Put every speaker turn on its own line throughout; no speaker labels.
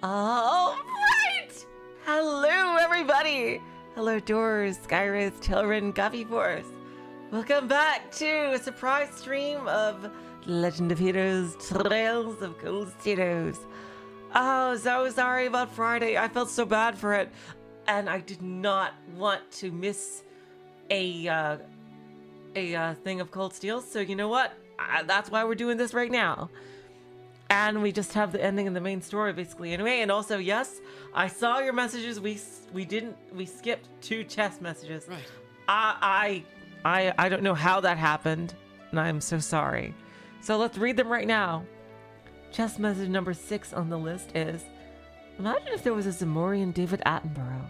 All right! Hello, everybody! Hello, Doors, Skyrus, Tilrin, Guffyforce. Welcome back to a surprise stream of Legend of Heroes Trails of Cold Steedos. Oh, so sorry about Friday. I felt so bad for it. And I did not want to miss a thing of Cold Steel. So you know what? That's why we're doing this right now. And we just have the ending and the main story basically anyway. And also, yes, I saw your messages. We skipped 2 chest messages.
Right.
I don't know how that happened, and I'm so sorry. So let's read them right now. Chest message number 6 on the list is, imagine if there was a Zamorian David Attenborough.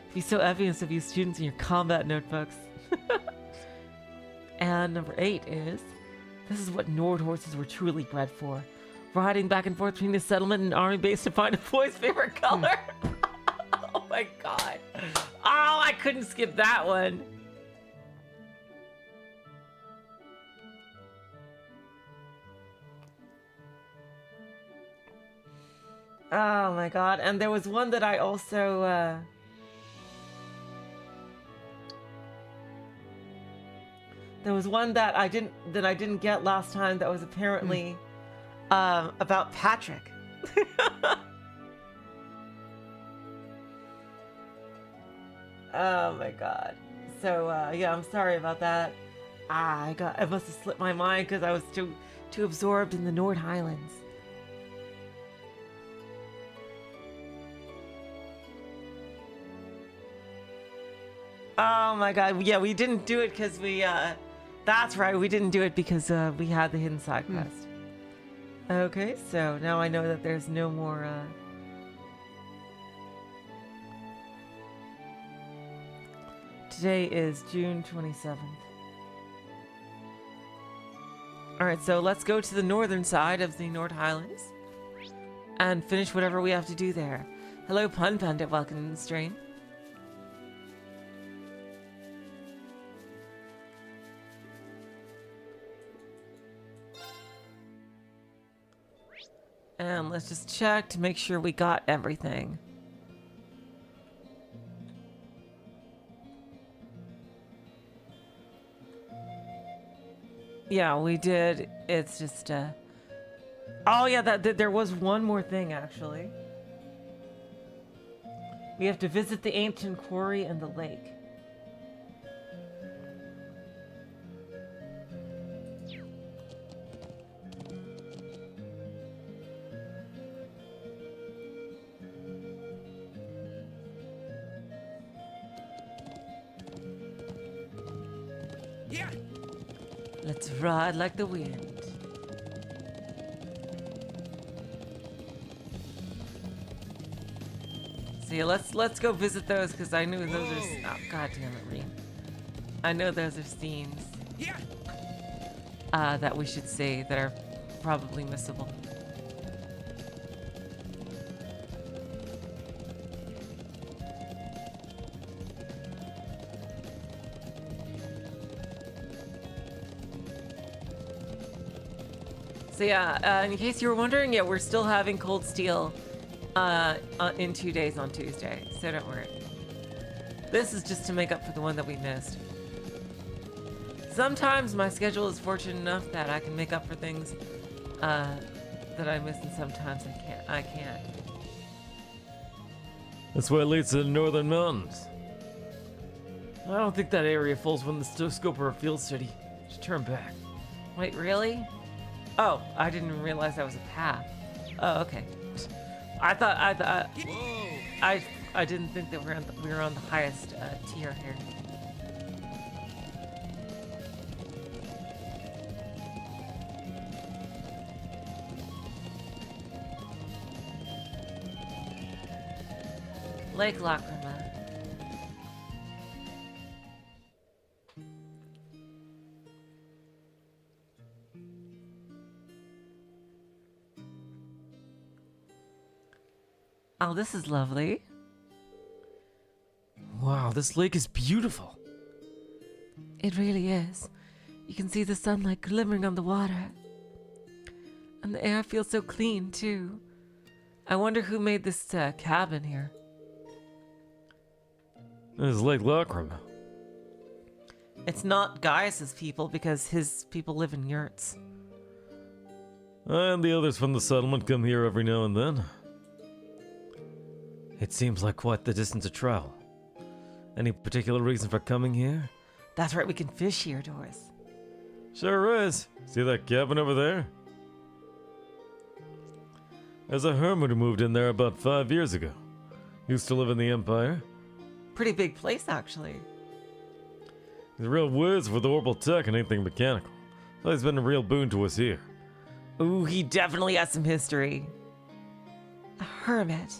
It'd be so obvious of you students in your combat notebooks. And number 8 is, this is what Nord horses were truly bred for. Riding back and forth between the settlement and army base to find a boy's favorite color. Oh my god. Oh, I couldn't skip that one. Oh my god. And there was one that I also there was one that I didn't get last time that was apparently about Patrick. Oh my god. So yeah, I'm sorry about that. I must have slipped my mind because I was too absorbed in the Nord Highlands. Oh my god. Yeah, we didn't do it because we that's right, we didn't do it because we had the hidden side quest. Okay, so now I know that there's no more today is June 27th. Alright, so let's go to the northern side of the Nord Highlands and finish whatever we have to do there. Hello, Pun Pundit, welcome to the stream. And let's just check to make sure we got everything. Yeah, we did. It's just oh yeah, that there was one more thing actually. We have to visit the ancient quarry and the lake. Let's ride like the wind. See, let's go visit those because I knew those are. Oh, god damn it, Rean. I know those are scenes. That we should see that are probably missable. So yeah, in case you were wondering, yeah, we're still having Cold Steel in 2 days on Tuesday, so don't worry. This is just to make up for the one that we missed. Sometimes my schedule is fortunate enough that I can make up for things that I miss, and sometimes I can't.
That's why it leads to the northern mountains. I don't think that area falls within the scope of our field study. Just turn back.
Wait, really? Oh, I didn't realize that was a path. Oh, okay. I didn't think that we were on the highest tier here. Lake Lacrima. Oh, this is lovely.
Wow, this lake is beautiful.
It really is. You can see the sunlight glimmering on the water. And the air feels so clean, too. I wonder who made this cabin here.
This is Lake Lockram.
It's not Gaius's people because his people live in yurts.
And the others from the settlement come here every now and then. It seems like quite the distance to travel. Any particular reason for coming here?
That's right, we can fish here, Doris.
Sure is. See that cabin over there? There's a hermit who moved in there about 5 years ago. Used to live in the Empire.
Pretty big place, actually.
He's a real whiz with orbital tech and anything mechanical. So he's been a real boon to us here.
Ooh, he definitely has some history. A hermit.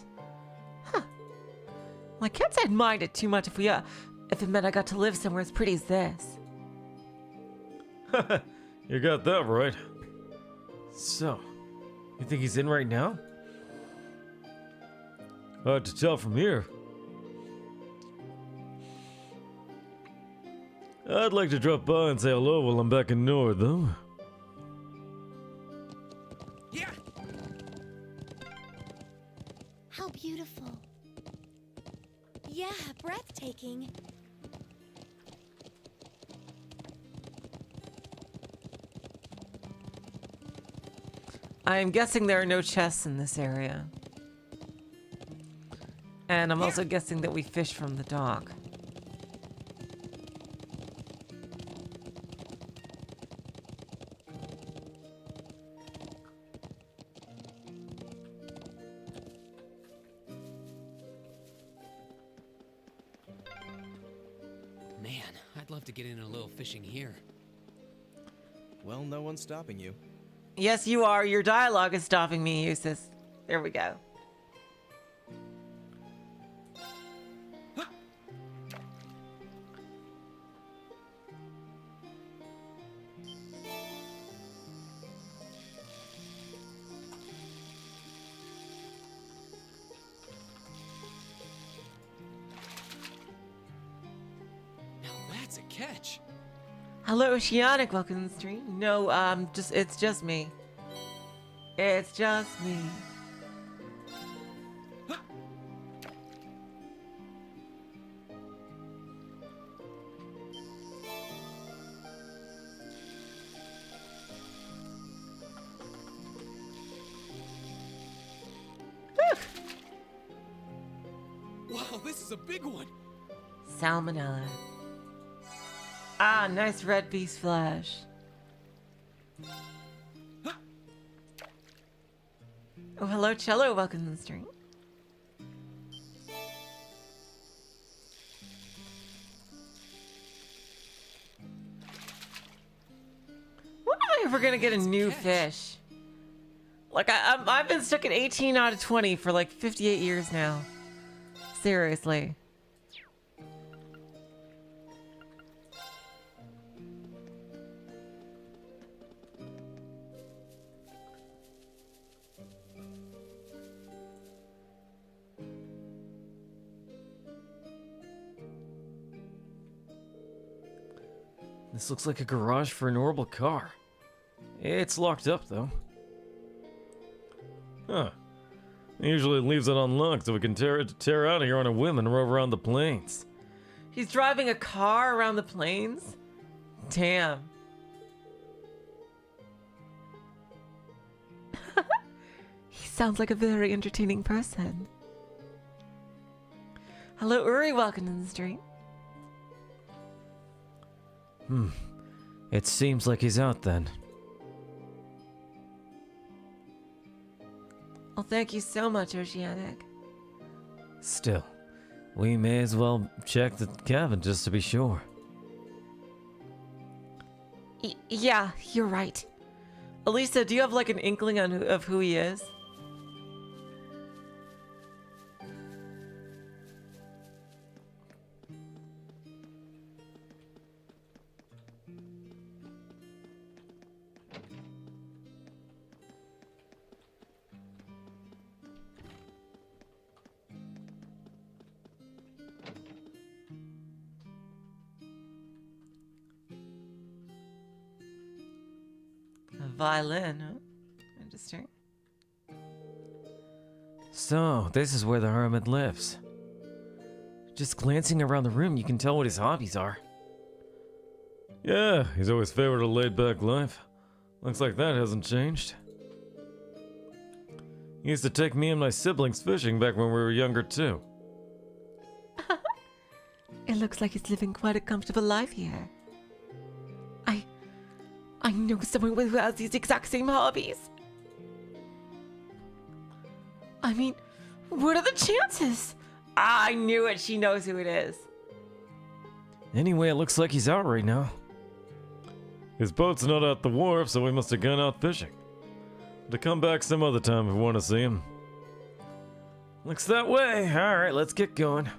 Huh. Well, I can't say I'd mind it too much if it meant I got to live somewhere as pretty as this.
You got that right. So, you think he's in right now? Hard to tell from here. I'd like to drop by and say hello while I'm back in Nord, though.
Yeah.
How beautiful. Yeah, breathtaking.
I'm guessing there are no chests in this area. And I'm also guessing that we fish from the dock.
Man, I'd love to get in a little fishing here.
Well, no one's stopping you.
Yes, you are. Your dialogue is stopping me, Eustace. There we go.
Now that's a catch.
Hello, Oceanic. Welcome to the stream. No, it's just me. It's just me.
Wow, this is a big one.
Salmonella. Ah, nice red beast flesh. Oh, hello, Cello. Welcome to the stream. When am I ever gonna get a new fish? Like, I've been stuck at 18 out of 20 for like 58 years now. Seriously.
This looks like a garage for an orbital car. It's locked up, though. Huh. He usually leaves it unlocked so we can tear out of here on a whim and roam around the plains.
He's driving a car around the plains? Damn. He sounds like a very entertaining person. Hello, Uri. Welcome to the stream.
It seems like he's out then.
Well, thank you so much, Oceanic.
Still, we may as well check the cabin just to be sure.
Yeah, you're right. Elisa, do you have like an inkling of who he is? A violin, huh? Interesting.
So, this is where the hermit lives. Just glancing around the room, you can tell what his hobbies are. Yeah, he's always favored a laid-back life. Looks like that hasn't changed. He used to take me and my siblings fishing back when we were younger, too.
It looks like he's living quite a comfortable life here. I know someone who has these exact same hobbies. I mean, what are the chances? I knew it. She knows who it is.
Anyway, it looks like he's out right now. His boat's not at the wharf, so we must have gone out fishing. To come back some other time if we want to see him. Looks that way. Alright, let's get going.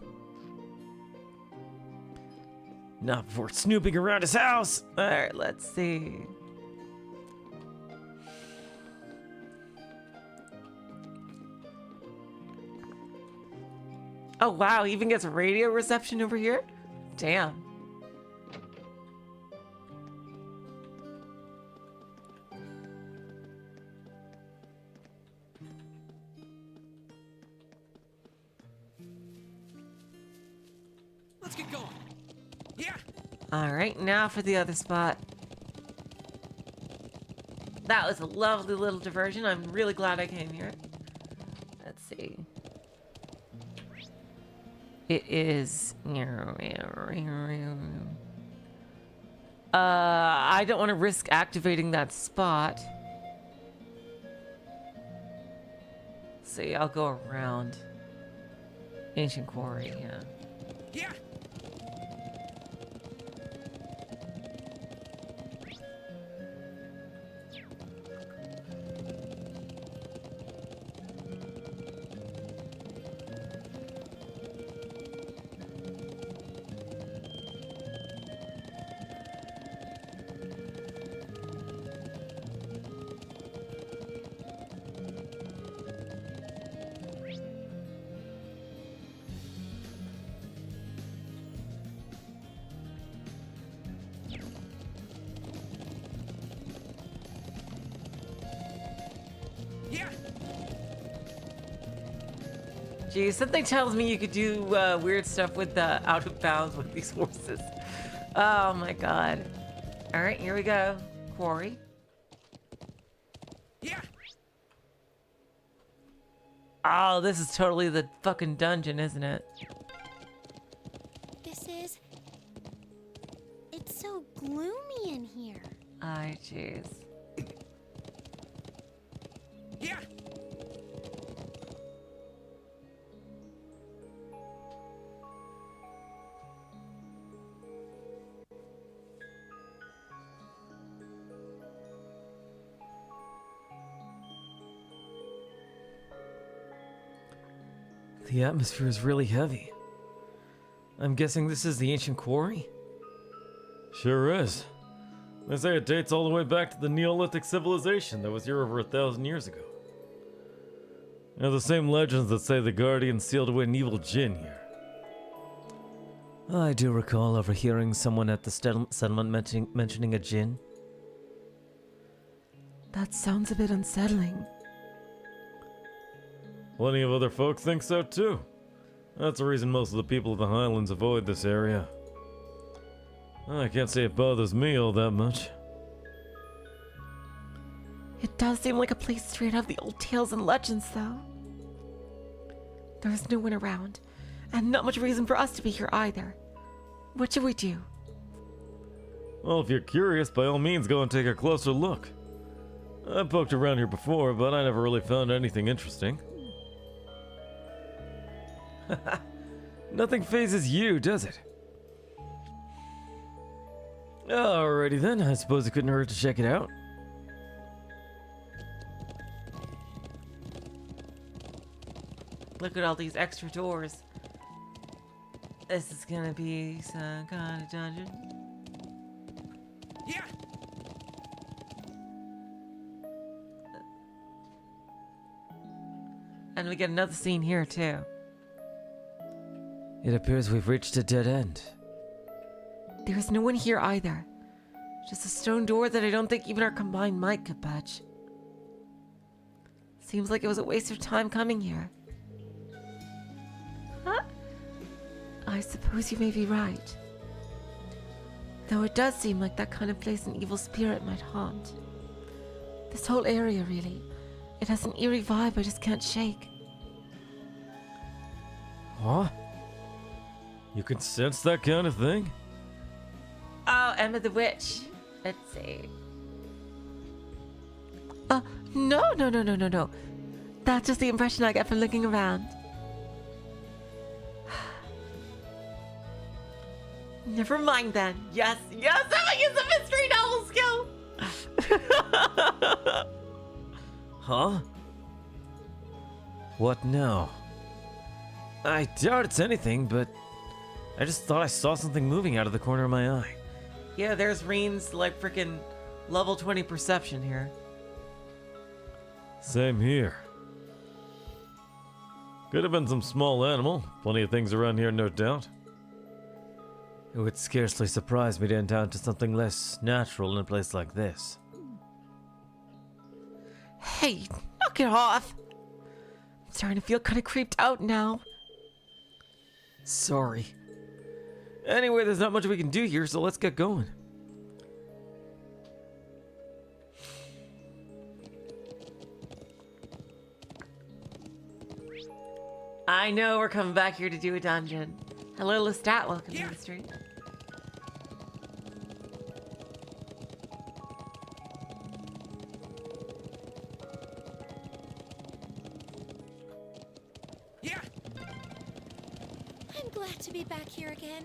Not before snooping around his house.
Alright, let's see. Oh wow, he even gets radio reception over here? Damn.
Let's get going. Yeah.
Alright, now for the other spot. That was a lovely little diversion. I'm really glad I came here. Let's see. It is... I don't want to risk activating that spot. See, I'll go around. Ancient Quarry, yeah.
Yeah. Yeah.
Geez, something tells me you could do weird stuff with the out of bounds with these horses. Oh my god. Alright, here we go. Quarry.
Yeah.
Oh, this is totally the fucking dungeon, isn't it?
This is... It's so gloomy in here.
Ay, jeez.
Yeah.
The atmosphere is really heavy. I'm guessing this is the ancient quarry? Sure is. They say it dates all the way back to the Neolithic civilization that was here over 1,000 years ago. There are the same legends that say the Guardian sealed away an evil djinn here. I do recall overhearing someone at the settlement mentioning a djinn.
That sounds a bit unsettling.
Plenty of other folks think so too. That's the reason most of the people of the Highlands avoid this area. I can't say it bothers me all that much.
It does seem like a place straight out of the old tales and legends, though. There's no one around, and not much reason for us to be here either. What should we do?
Well, if you're curious, by all means go and take a closer look. I've poked around here before, but I never really found anything interesting. Nothing phases you, does it? Alrighty then, I suppose it couldn't hurt to check it out.
Look at all these extra doors. This is gonna be some kind of dungeon.
Yeah.
And we get another scene here, too.
It appears we've reached a dead end.
There's no one here either. Just a stone door that I don't think even our combined might could patch. Seems like it was a waste of time coming here. I suppose you may be right. Though it does seem like that kind of place an evil spirit might haunt. This whole area, really. It has an eerie vibe I just can't shake.
Huh? You can sense that kind of thing?
Oh, Emma the Witch. Let's see. No. That's just the impression I get from looking around. Never mind then. Yes, Emma is a mystery novel skill.
Huh? What now? I doubt it's anything, but I just thought I saw something moving out of the corner of my eye.
Yeah, there's Rean's like freaking level 20 perception here.
Same here. Could have been some small animal. Plenty of things around here, no doubt. It would scarcely surprise me to encounter something less natural in a place like this.
Hey, knock it off. I'm starting to feel kind of creeped out now.
Sorry. Anyway, there's not much we can do here, so let's get going.
I know we're coming back here to do a dungeon. Hello, Lestat. Welcome to the street.
Yeah.
I'm glad to be back here again.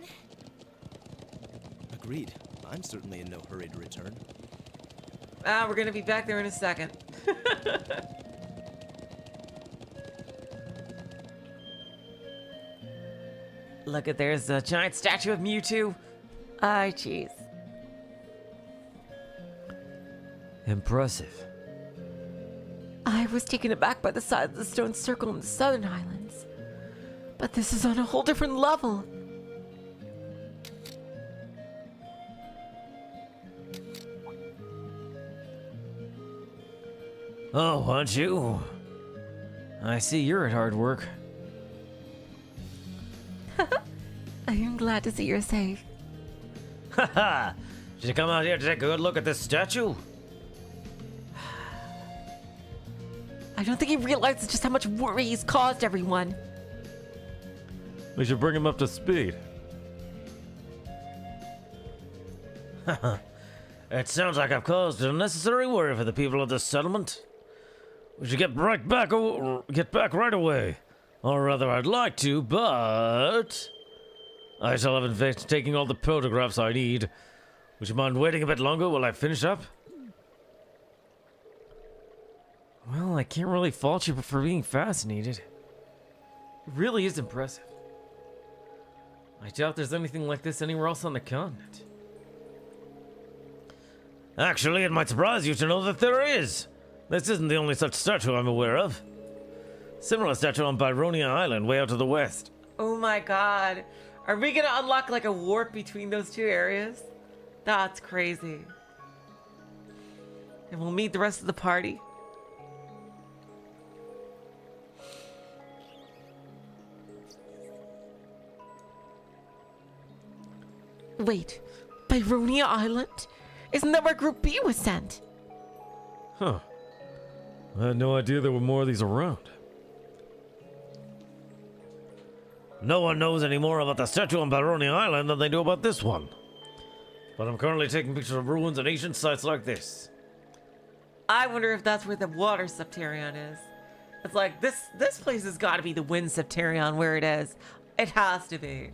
Agreed. I'm certainly in no hurry to return.
We're gonna be back there in a second. Look at, there's a giant statue of Mewtwo. Ay, jeez.
Impressive.
I was taken aback by the size of the stone circle in the Southern Highlands. But this is on a whole different level.
Oh, aren't you? I see you're at hard work.
I am glad to see you're safe.
Haha! Did you come out here to take a good look at this statue?
I don't think he realizes just how much worry he's caused everyone.
We should bring him up to speed. It sounds like I've caused unnecessary worry for the people of this settlement. We should get back right away. Or rather, I'd like to, but I shall have in fact taking all the photographs I need. Would you mind waiting a bit longer while I finish up?
Well, I can't really fault you for being fascinated. It really is impressive. I doubt there's anything like this anywhere else on the continent.
Actually, it might surprise you to know that there is. This isn't the only such statue I'm aware of. Similar statue on Byronia Island, way out to the west.
Oh my god. Are we gonna unlock like a warp between those two areas? That's crazy. And we'll meet the rest of the party. Wait, Byronia Island? Isn't that where Group B was sent?
Huh. I had no idea there were more of these around. No one knows any more about the statue on Byronia Island than they do about this one. But I'm currently taking pictures of ruins and ancient sites like this.
I wonder if that's where the water Septarion is. It's like, this place has got to be the wind Septarion where it is. It has to be.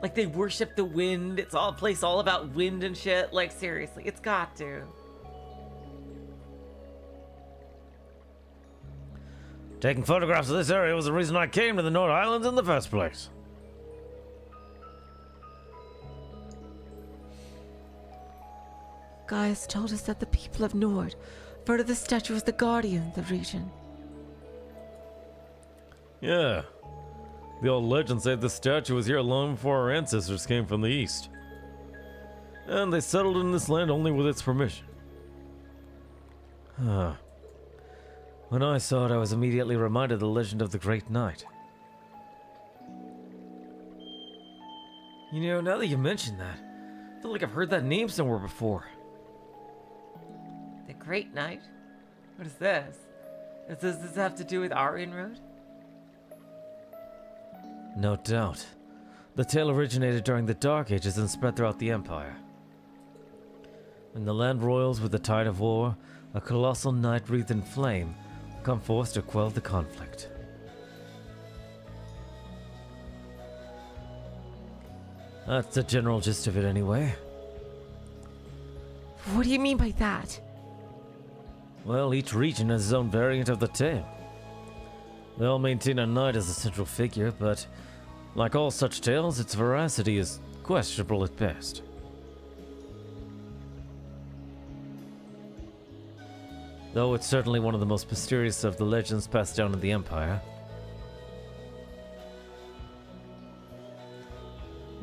Like, they worship the wind. It's all a place all about wind and shit. Like, seriously, it's got to.
Taking photographs of this area was the reason I came to the Nord Highlands in the first place.
Gaius told us that the people of Nord refer to the statue as the guardian of the region.
Yeah. The old legend said the statue was here long before our ancestors came from the east. And they settled in this land only with its permission. Huh. When I saw it, I was immediately reminded of the legend of the Great Knight. You know, now that you mention that, I feel like I've heard that name somewhere before.
The Great Knight? What is this? Does this have to do with our inroad?
No doubt. The tale originated during the Dark Ages and spread throughout the Empire. When the land roils with the tide of war, a colossal knight wreathed in flame will come forth to quell the conflict. That's the general gist of it anyway.
What do you mean by that?
Well, each region has its own variant of the tale. They all maintain a knight as the central figure, but like all such tales, its veracity is questionable at best. Though it's certainly one of the most mysterious of the legends passed down in the Empire.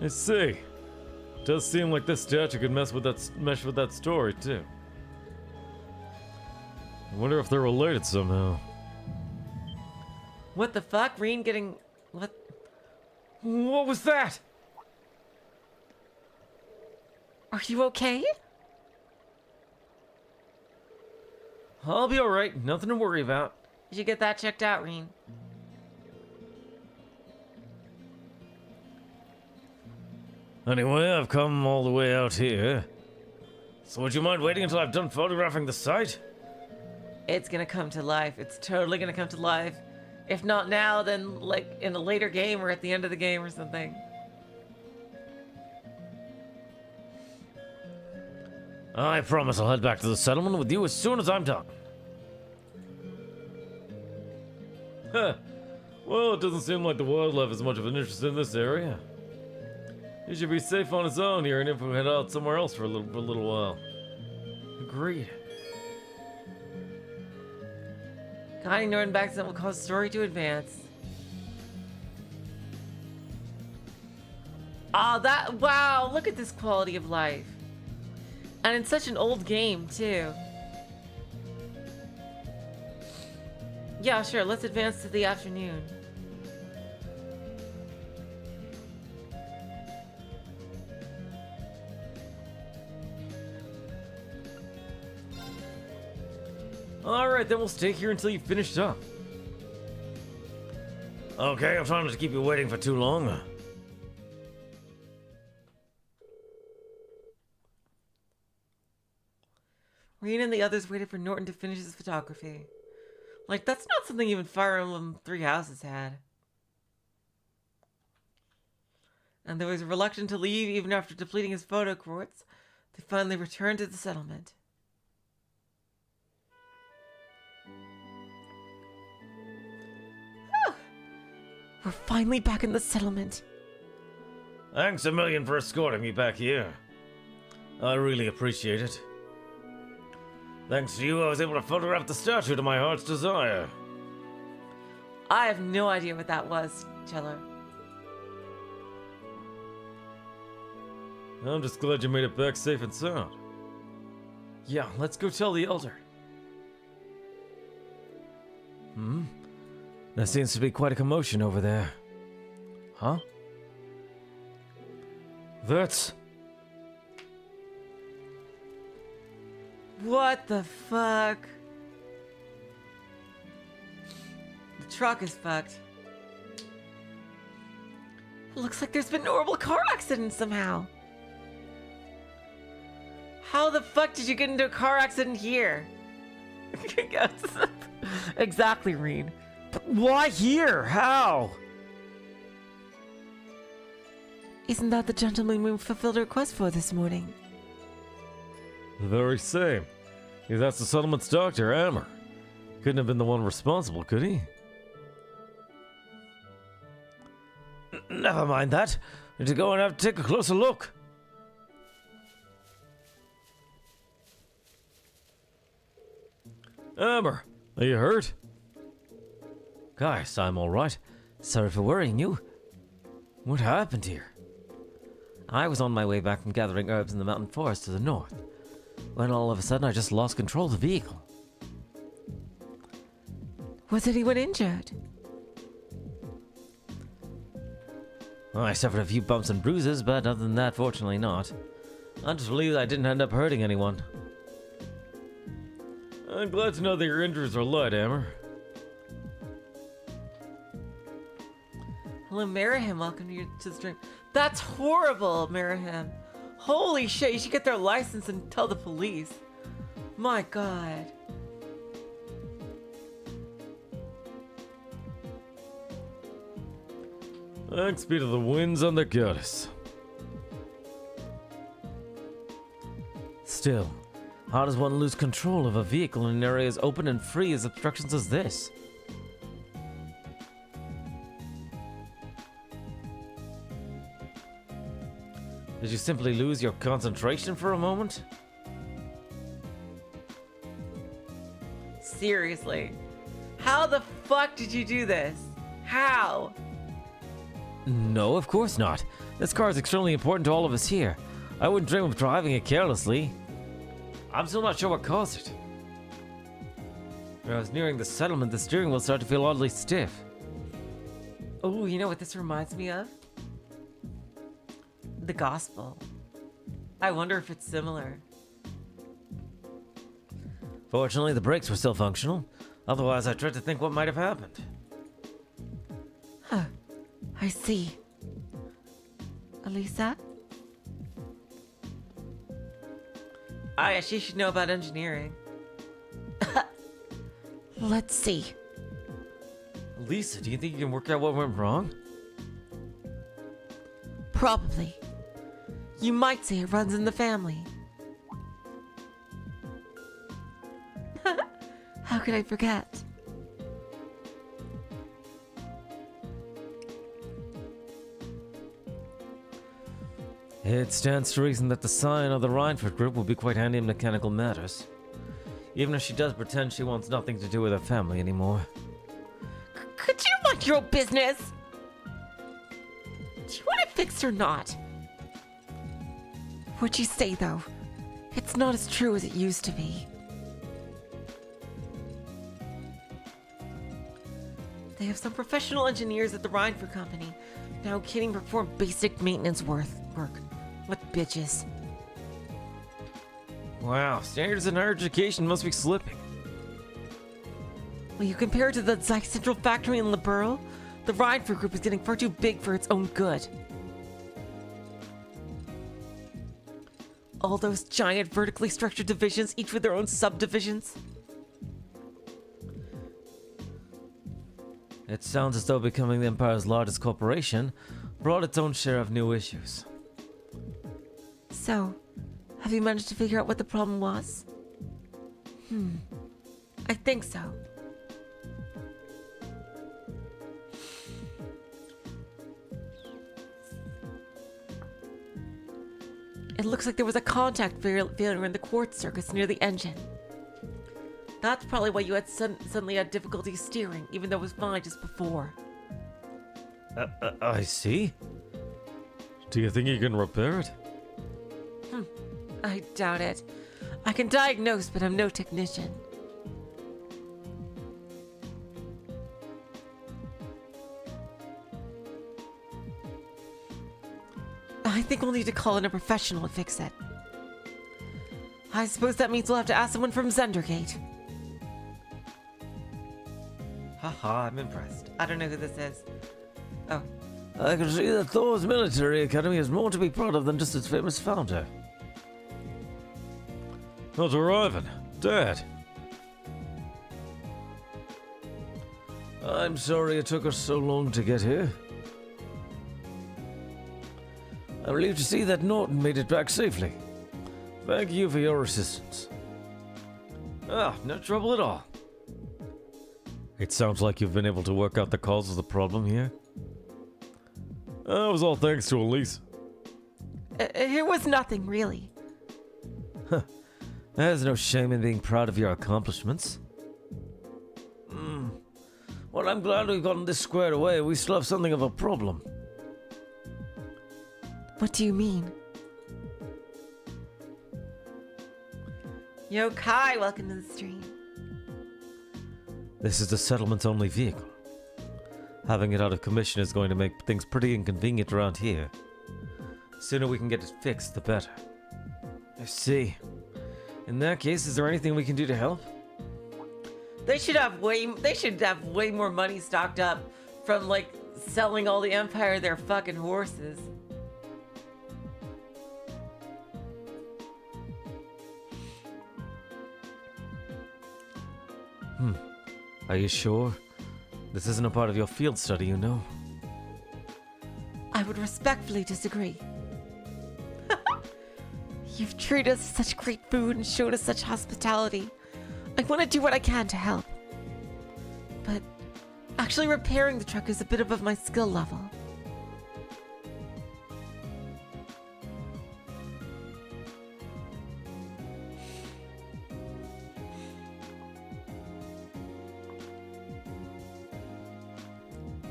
I see. It does seem like this statue could mesh with that story, too. I wonder if they're related somehow.
What the fuck? Rean getting... What?
What was that?
Are you okay?
I'll be alright, nothing to worry about.
You should get that checked out, Rean.
Anyway, I've come all the way out here. So would you mind waiting until I've done photographing the site?
It's gonna come to life. It's totally gonna come to life. If not now, then like in a later game or at the end of the game or something.
I promise I'll head back to the settlement with you as soon as I'm done. Huh. Well, it doesn't seem like the wildlife is much of an interest in this area. He should be safe on his own here, and if we head out somewhere else for a little while. Agreed.
Guiding Nord back accident will cause the story to advance. Oh, wow, look at this quality of life. And in such an old game, too. Yeah, sure, let's advance to the afternoon.
Alright, then we'll stay here until you've finished up. Okay, I'm trying not to keep you waiting for too long.
Rean and the others waited for Norton to finish his photography. Like, that's not something even Fire Emblem Three Houses had. And they was reluctant to leave even after depleting his photo quartz. They finally returned to the settlement. We're finally back in the settlement.
Thanks a million for escorting me back here. I really appreciate it. Thanks to you, I was able to photograph the statue to my heart's desire.
I have no idea what that was, Cello.
I'm just glad you made it back safe and sound. Yeah, let's go tell the elder. There seems to be quite a commotion over there. Huh? That's...
What the fuck? The truck is fucked. It looks like there's been an horrible car accident somehow. How the fuck did you get into a car accident here? Exactly, Rean.
But why here? How?
Isn't that the gentleman we fulfilled a request for this morning?
The very same. If that's the settlement's doctor, Amber. Couldn't have been the one responsible, could he? Never mind that. Need to go and have to take a closer look. Amber, are you hurt? Guys, I'm alright. Sorry for worrying you. What happened here? I was on my way back from gathering herbs in the mountain forest to the north, when all of a sudden I just lost control of the vehicle.
Was anyone injured?
Well, I suffered a few bumps and bruises, but other than that, fortunately not. I'm just relieved I didn't end up hurting anyone. I'm glad to know that your injuries are light, Amber.
Hello, Maraham. Welcome to the stream. That's horrible, Maraham. Holy shit, you should get their license and tell the police. My god.
Thanks be to the winds and the goddess. Still, how does one lose control of a vehicle in an area as open and free as obstructions as this? Did you simply lose your concentration for a moment?
Seriously. How the fuck did you do this? How?
No, of course not. This car is extremely important to all of us here. I wouldn't dream of driving it carelessly. I'm still not sure what caused it. When I was nearing the settlement, the steering wheel started to feel oddly stiff.
Oh, you know what this reminds me of? The gospel. I wonder if it's similar.
Fortunately, the brakes were still functional. Otherwise, I tried to think what might have happened.
Huh. I see. Elisa? Ah, yeah, she should know about engineering. Let's see.
Lisa, do you think you can work out what went wrong?
Probably. You might say it runs in the family. How could I forget?
It stands to reason that the scion of the Reinford group will be quite handy in mechanical matters. Even if she does pretend she wants nothing to do with her family anymore.
Could you mind your own business? Do you want it fixed or not? What'd you say, though? It's not as true as it used to be. They have some professional engineers at the Reinford Company. Now can't even perform basic maintenance work. What bitches.
Wow, standards in higher education must be slipping.
When you compare it to the Zeiss Central factory in Liberl, the Reinford Group is getting far too big for its own good. All those giant vertically structured divisions, each with their own subdivisions.
It sounds as though becoming the Empire's largest corporation brought its own share of new issues.
So, have you managed to figure out what the problem was? I think so. It looks like there was a contact failure in the quartz circuits near the engine. That's probably why you had suddenly had difficulty steering, even though it was fine just before.
I see. Do you think you can repair it?
I doubt it. I can diagnose, but I'm no technician. I think we'll need to call in a professional to fix it. I suppose that means we'll have to ask someone from Zendergate. Haha, I'm impressed. I don't know who this is. Oh.
I can see that Thor's military academy has more to be proud of than just its famous founder. Not arriving. Dad. I'm sorry it took us so long to get here. I'm relieved to see that Norton made it back safely. Thank you for your assistance. No trouble at all. It sounds like you've been able to work out the cause of the problem here. That was all thanks to Elise.
It was nothing, really.
There's no shame in being proud of your accomplishments. Well, I'm glad we've gotten this squared away. We still have something of a problem.
What do you mean? Yo, Kai, welcome to the stream.
This is the settlement's only vehicle. Having it out of commission is going to make things pretty inconvenient around here. The sooner we can get it fixed, the better. I see. In that case, is there anything we can do to help?
They should have way more money stocked up from like selling all the Empire their fucking horses.
Are you sure? This isn't a part of your field study, you know.
I would respectfully disagree. You've treated us to such great food and showed us such hospitality. I want to do what I can to help. But actually repairing the truck is a bit above my skill level.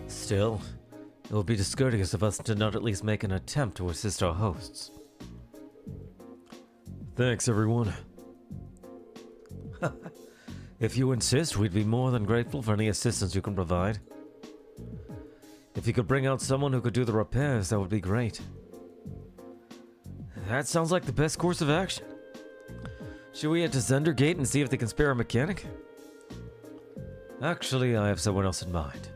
Still, it would be discourteous of us to not at least make an attempt to assist our hosts. Thanks, everyone. If you insist, we'd be more than grateful for any assistance you can provide. If you could bring out someone who could do the repairs, that would be great. That sounds like the best course of action. Should we head to Zendergate and see if they can spare a mechanic? Actually, I have someone else in mind.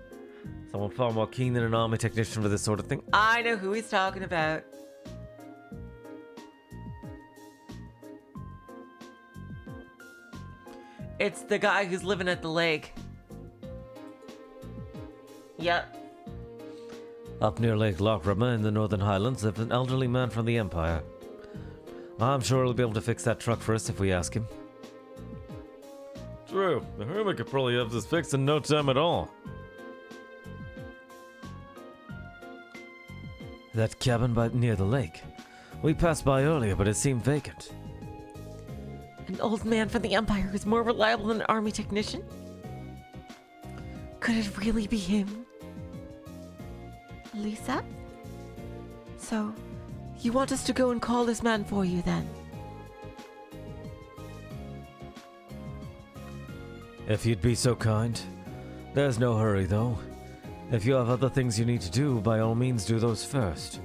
Someone far more keen than an army technician for this sort of thing.
I know who he's talking about. It's the guy who's living at the lake. Yep.
Up near Lake Lockrama in the Northern Highlands lives an elderly man from the Empire. I'm sure he'll be able to fix that truck for us if we ask him. True. The hermit could probably have this fixed in no time at all. That cabin near the lake. We passed by earlier, but it seemed vacant.
An old man from the Empire who's more reliable than an army technician? Could it really be him? Lisa? So, you want us to go and call this man for you then?
If you'd be so kind. There's no hurry, though. If you have other things you need to do, by all means do those first.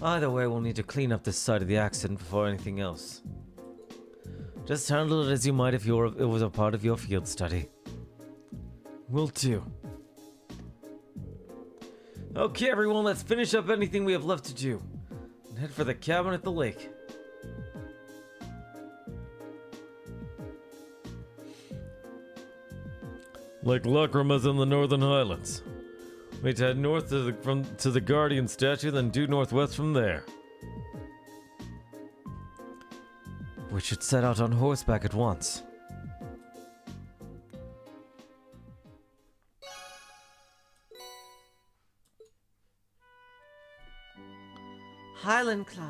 Either way, we'll need to clean up this side of the accident before anything else. Just handle it as you might if it was a part of your field study. Will do. Okay, everyone, let's finish up anything we have left to do. And head for the cabin at the lake. Lake Lockrama's in the Northern Highlands. We'd head north to the Guardian statue, then due northwest from there. We should set out on horseback at once.
Highland cloth.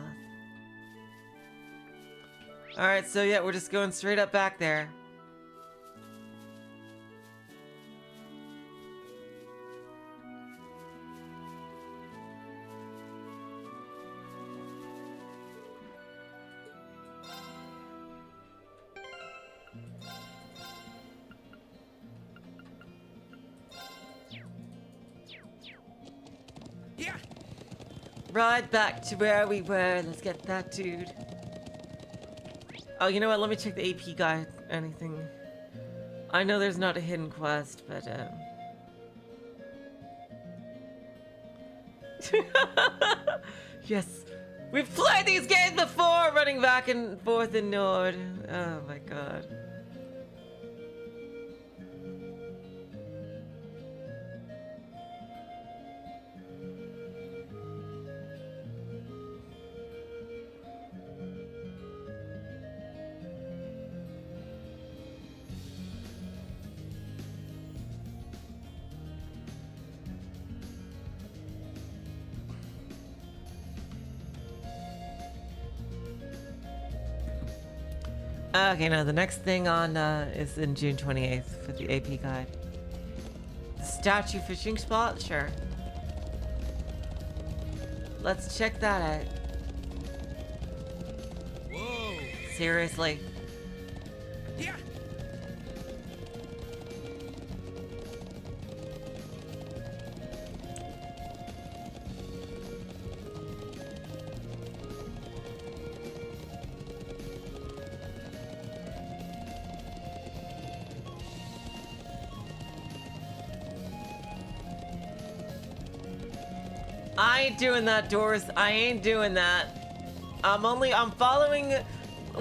Alright, so yeah, we're just going straight up back there.
Yeah.
Right back to where we were. Let's get that dude. Oh, you know what? Let me check the AP guide. Anything. I know there's not a hidden quest, but yes. We've played these games before, running back and forth in Nord. Oh my god. Okay, now the next thing on is in June 28th for the AP guide. The statue fishing spot? Sure. Let's check that out. Seriously.
Yeah.
I ain't doing that, Doors. I ain't doing that. I'm following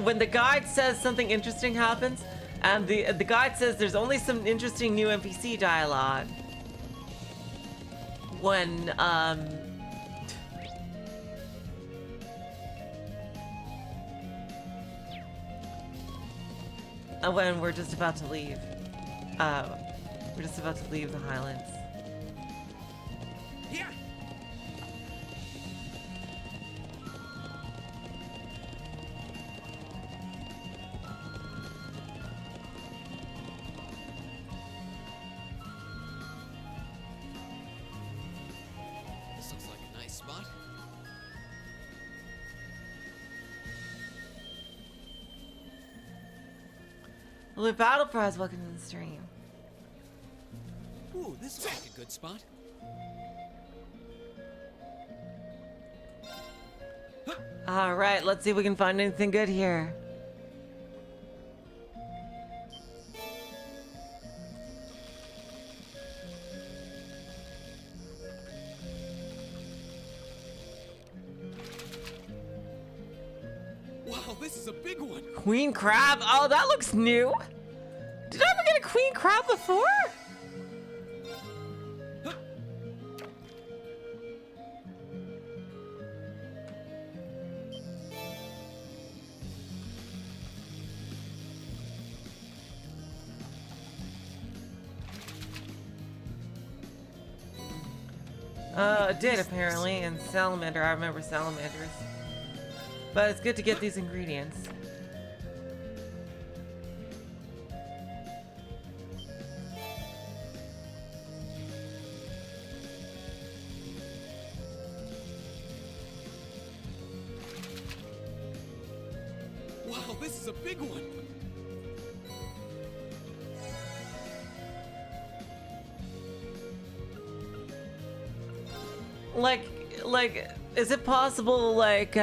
when the guide says something interesting happens, and the guide says there's only some interesting new NPC dialogue. When when we're just about to leave. We're just about to leave the Highlands.
Yeah. This looks like a nice spot.
Hello, Battle Prize. Welcome to the stream.
Ooh, this looks like a good spot.
All right, let's see if we can find anything good here.
Wow, this is a big one.
Queen crab. Oh, that looks new. Did I ever get a queen crab before? It did apparently, and salamander. I remember salamanders. But it's good to get these ingredients.
Wow, this is a big one.
Like, is it possible, like,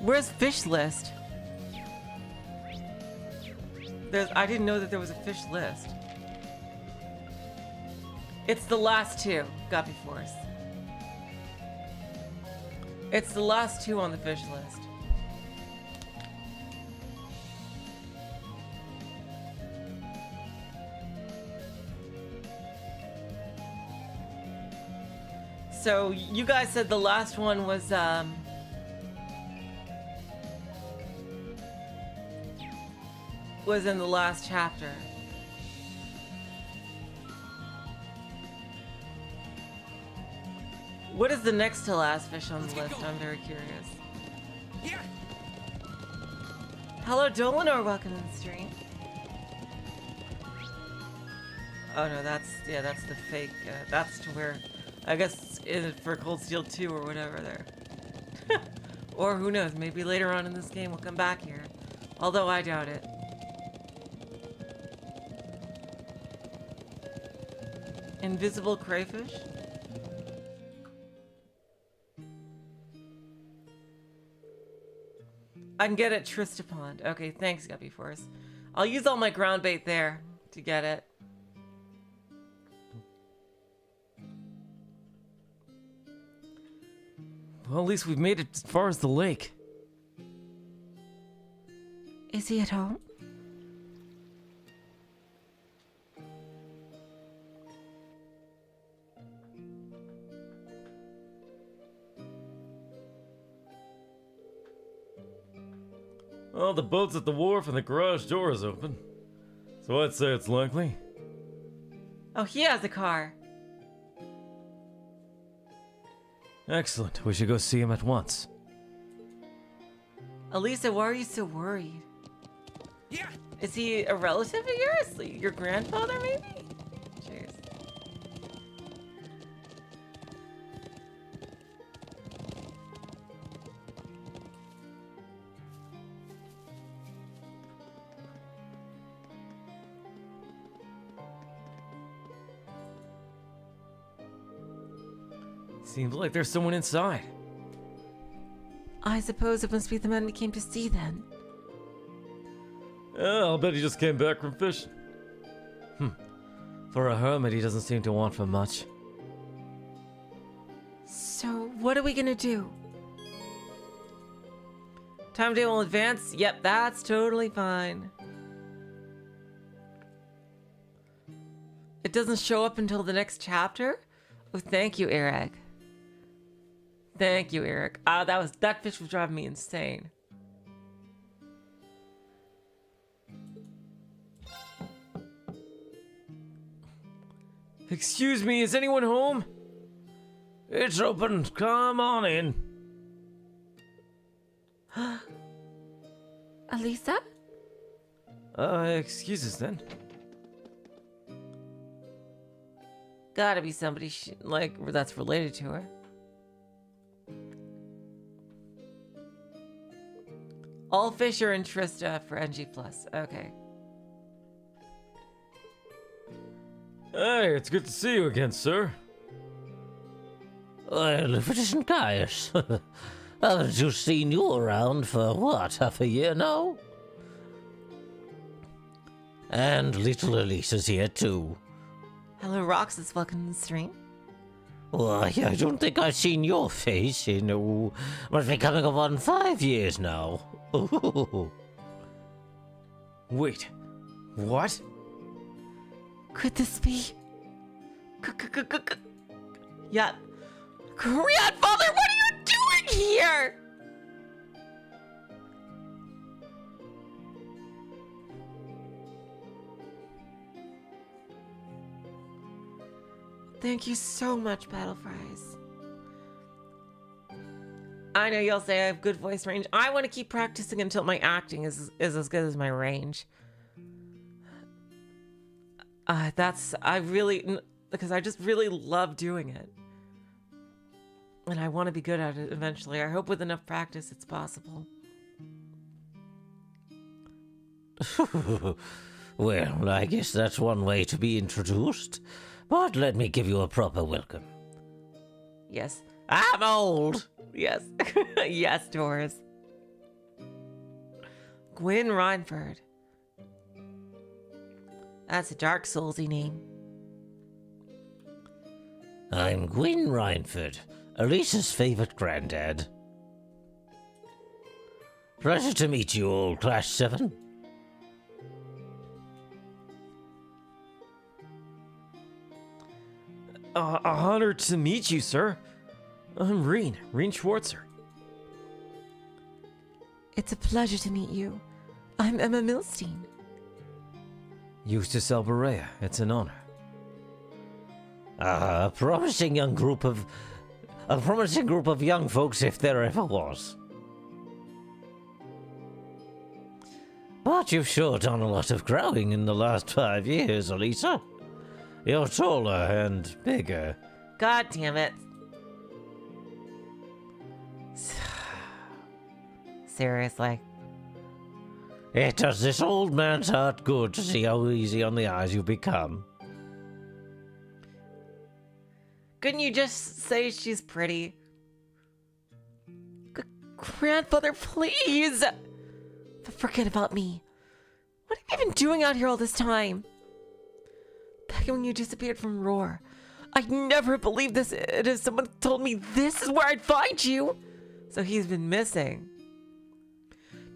where's fish list? I didn't know that there was a fish list. It's the last two, Guppy Force. It's the last two on the fish list. So you guys said the last one was in the last chapter. What is the next to last fish on the list? I'm very curious.
Yeah.
Hello, Dolanor. Welcome to the stream. Oh no, that's the fake. That's to where, I guess, for Cold Steel 2 or whatever there. Or who knows? Maybe later on in this game we'll come back here. Although I doubt it. Invisible crayfish? I can get it Trista Pond. Okay, thanks, Guppy Force. I'll use all my ground bait there to get it.
Well, at least we've made it as far as the lake.
Is he at home?
Well, the boat's at the wharf and the garage door is open. So I'd say it's likely.
Oh, he has a car.
Excellent. We should go see him at once.
Elisa, why are you so worried?
Yeah.
Is he a relative of yours? Like your grandfather, maybe? Cheers.
Seems like there's someone inside.
I suppose it must be the man we came to see then.
I'll bet he just came back from fishing. For a hermit, he doesn't seem to want for much.
So, what are we gonna do? Timetable in advance? Yep, that's totally fine. It doesn't show up until the next chapter? Oh, thank you, Eric. Thank you, Eric. That fish was driving me insane.
Excuse me, is anyone home? It's open. Come on in.
Elisa?
Excuse us then.
Gotta be somebody that's related to her. All fish are in Trista for NG+. Okay.
Hey, it's good to see you again, sir.
Well, if it isn't Gaius. Haven't you seen you around for, what, half a year now? And little Elisa's here, too.
Hello, Roxas. Welcome to the stream.
Why, I don't think I've seen your face in, must be coming up on 5 years now.
Wait, what?
Could this be? Yeah. Grandfather, what are you doing here? Thank you so much, Battle Fries. I know y'all say I have good voice range. I want to keep practicing until my acting is as good as my range. Because I just really love doing it. And I want to be good at it eventually. I hope with enough practice it's possible.
Well, I guess that's one way to be introduced. But let me give you a proper welcome.
Yes.
I'm old.
Yes. Yes, Doris. Gwyn Reinford. That's a Dark Soulsy name.
I'm Gwyn Reinford, Elisa's favorite granddad. Pleasure to meet you all, Class 7.
Honored to meet you, sir. I'm Rean Schwartzer.
It's a pleasure to meet you. I'm Emma Milstein.
Eustace Alberea, it's an honor.
A promising group of young folks, if there ever was. But you've sure done a lot of growing in the last 5 years, Elisa. You're taller and bigger.
God damn it. Seriously.
It does this old man's heart good to see how easy on the eyes you've become.
Couldn't you just say she's pretty? Grandfather, please! Forget about me. What have you been doing out here all this time? Back when you disappeared from Roar, I never believed this. It is someone told me this is where I'd find you. So he's been missing.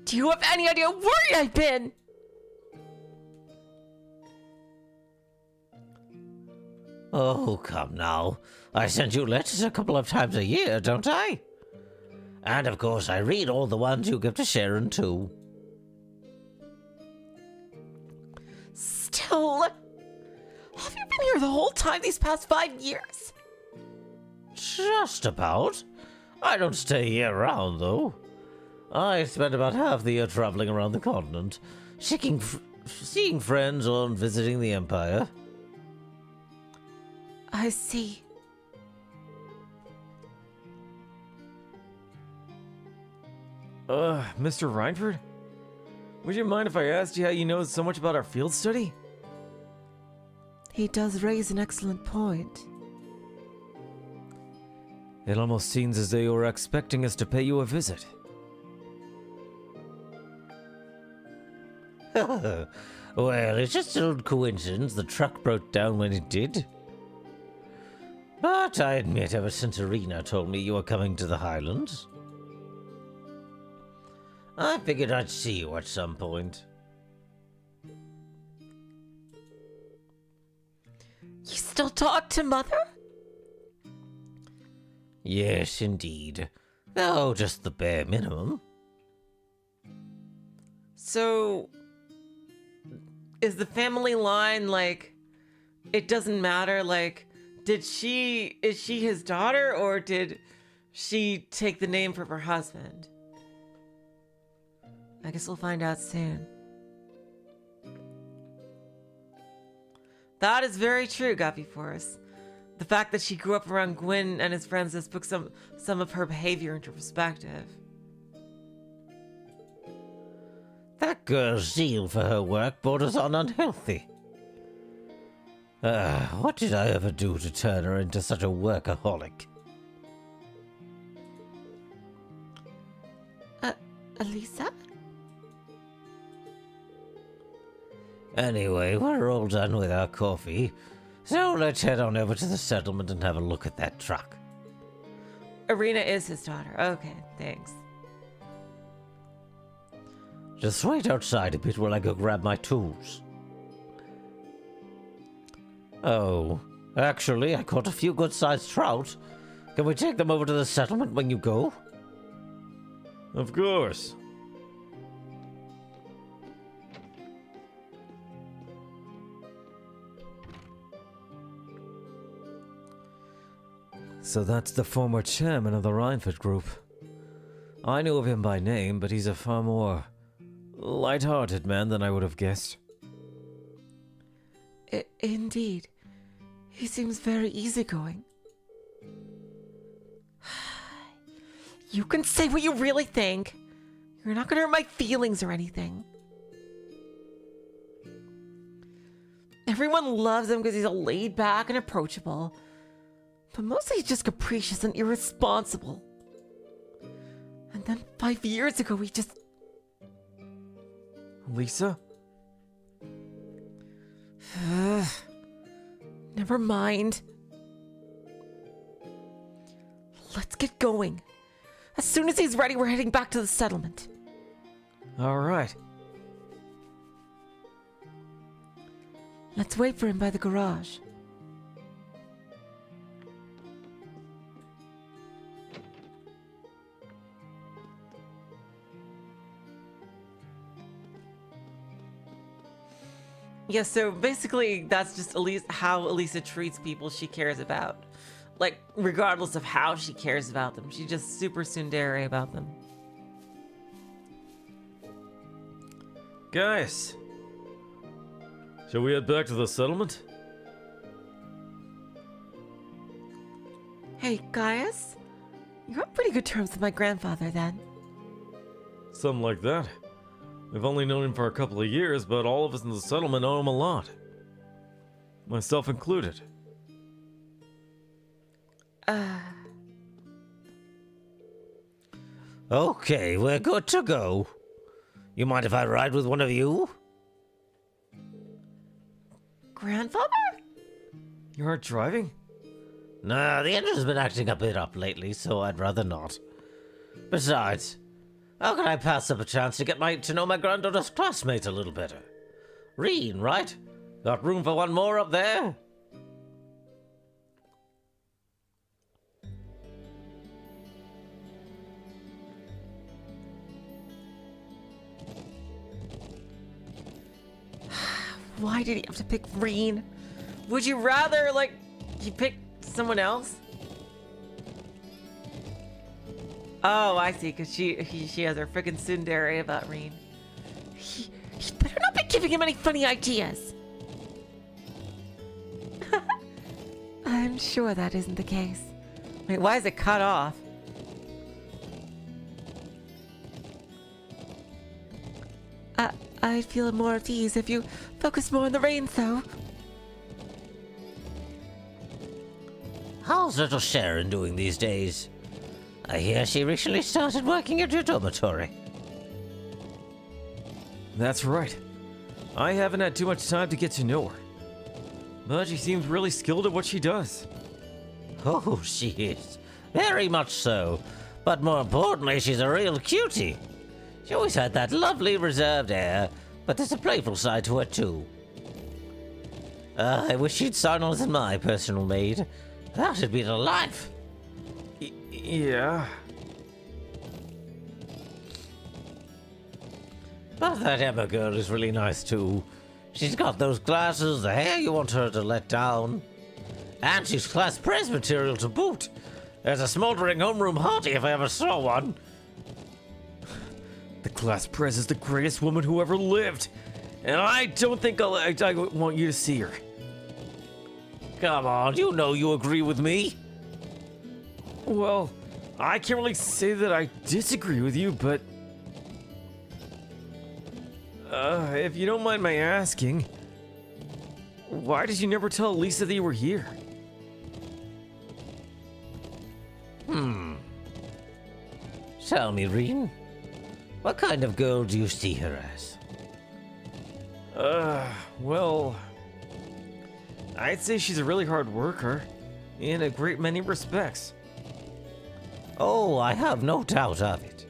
Do you have any idea where I've been?
Oh, come now. I send you letters a couple of times a year, don't I? And of course I read all the ones you give to Sharon, too.
Still, have you been here the whole time these past 5 years?
Just about. I don't stay year-round, though. I spend about half the year traveling around the continent, seeing friends or visiting the Empire.
I see.
Mr. Reinford? Would you mind if I asked you how you know so much about our field study?
He does raise an excellent point.
It almost seems as though you were expecting us to pay you a visit.
Well, it's just an old coincidence the truck broke down when it did. But I admit, ever since Arena told me you were coming to the Highlands, I figured I'd see you at some point.
You still talk to Mother?
Yes, indeed. Oh, just the bare minimum.
So, is the family line like, it doesn't matter? Like, is she his daughter, or did she take the name from her husband? I guess we'll find out soon. That is very true, Guppy Force. The fact that she grew up around Gwyn and his friends has put some of her behavior into perspective.
That girl's zeal for her work borders on unhealthy. What did I ever do to turn her into such a workaholic?
Elisa?
Anyway, we're all done with our coffee, so let's head on over to the settlement and have a look at that truck.
Arena is his daughter. Okay, thanks.
Just wait outside a bit while I go grab my tools. Oh, actually, I caught a few good-sized trout. Can we take them over to the settlement when you go?
Of course. So that's the former chairman of the Rhineford Group. I knew of him by name, but he's a far more light-hearted man than I would have guessed.
Indeed. He seems very easygoing. You can say what you really think. You're not gonna hurt my feelings or anything. Everyone loves him because he's all laid back and approachable. But mostly he's just capricious and irresponsible. And then 5 years ago, he just...
Lisa?
Never mind. Let's get going. As soon as he's ready, we're heading back to the settlement.
All right.
Let's wait for him by the garage. Yeah, so basically that's just how Elisa treats people she cares about. Like, regardless of how she cares about them. She's just super tsundere about them.
Guys, shall we head back to the settlement?
Hey, Gaius? You're on pretty good terms with my grandfather, then.
Something like that. We've only known him for a couple of years, but all of us in the settlement owe him a lot. Myself included.
Okay, we're good to go. You mind if I ride with one of you?
Grandfather?
You aren't driving?
Nah, the engine's been acting a bit up lately, so I'd rather not. Besides, how can I pass up a chance to know my granddaughter's classmate a little better? Rean, right? Got room for one more up there?
Why did he have to pick Rean? Would you rather, like, he picked someone else? Oh, I see, because she has her freaking tsundere about Rean. He better not be giving him any funny ideas. I'm sure that isn't the case. Wait, why is it cut off? I'd feel more at ease if you focus more on the reins, though.
How's little Sharon doing these days? I hear she recently started working at your dormitory.
That's right. I haven't had too much time to get to know her. But she seems really skilled at what she does.
Oh, she is. Very much so. But more importantly, she's a real cutie. She always had that lovely reserved air, but there's a playful side to her too. I wish she'd sign on as my personal maid. That'd be the life.
Yeah.
But that Emma girl is really nice too. She's got those glasses, the hair you want her to let down. And she's class press material to boot. There's a smoldering homeroom hottie if I ever saw one.
The class prez is the greatest woman who ever lived. And I don't think I want you to see her.
Come on, you know you agree with me.
Well, I can't really say that I disagree with you, but... if you don't mind my asking, why did you never tell Lisa that you were here?
Tell me, Rean, what kind of girl do you see her as?
Well... I'd say she's a really hard worker, in a great many respects.
Oh, I have no doubt of it.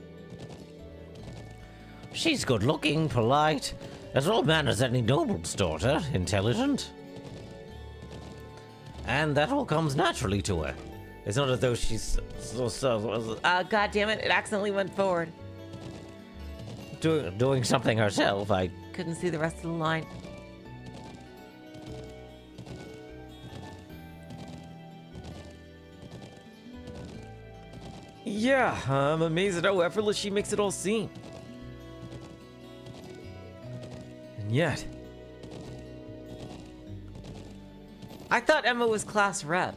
She's good-looking, polite, as all manners any noble's daughter, intelligent. And that all comes naturally to her. It's not as though she's
God damn it, it accidentally went forward.
doing something herself. I
Couldn't see the rest of the line.
Yeah, I'm amazed at how effortless she makes it all seem. And yet...
I thought Emma was class rep.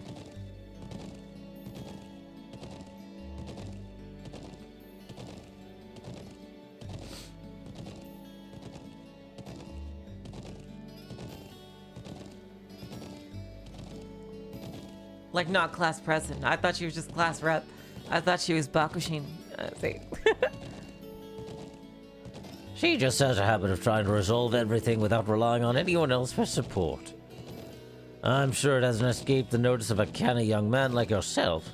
Like, not class president. I thought she was just class rep. I thought she was Bakushin.
She just has a habit of trying to resolve everything without relying on anyone else for support. I'm sure it hasn't escaped the notice of a canny young man like yourself.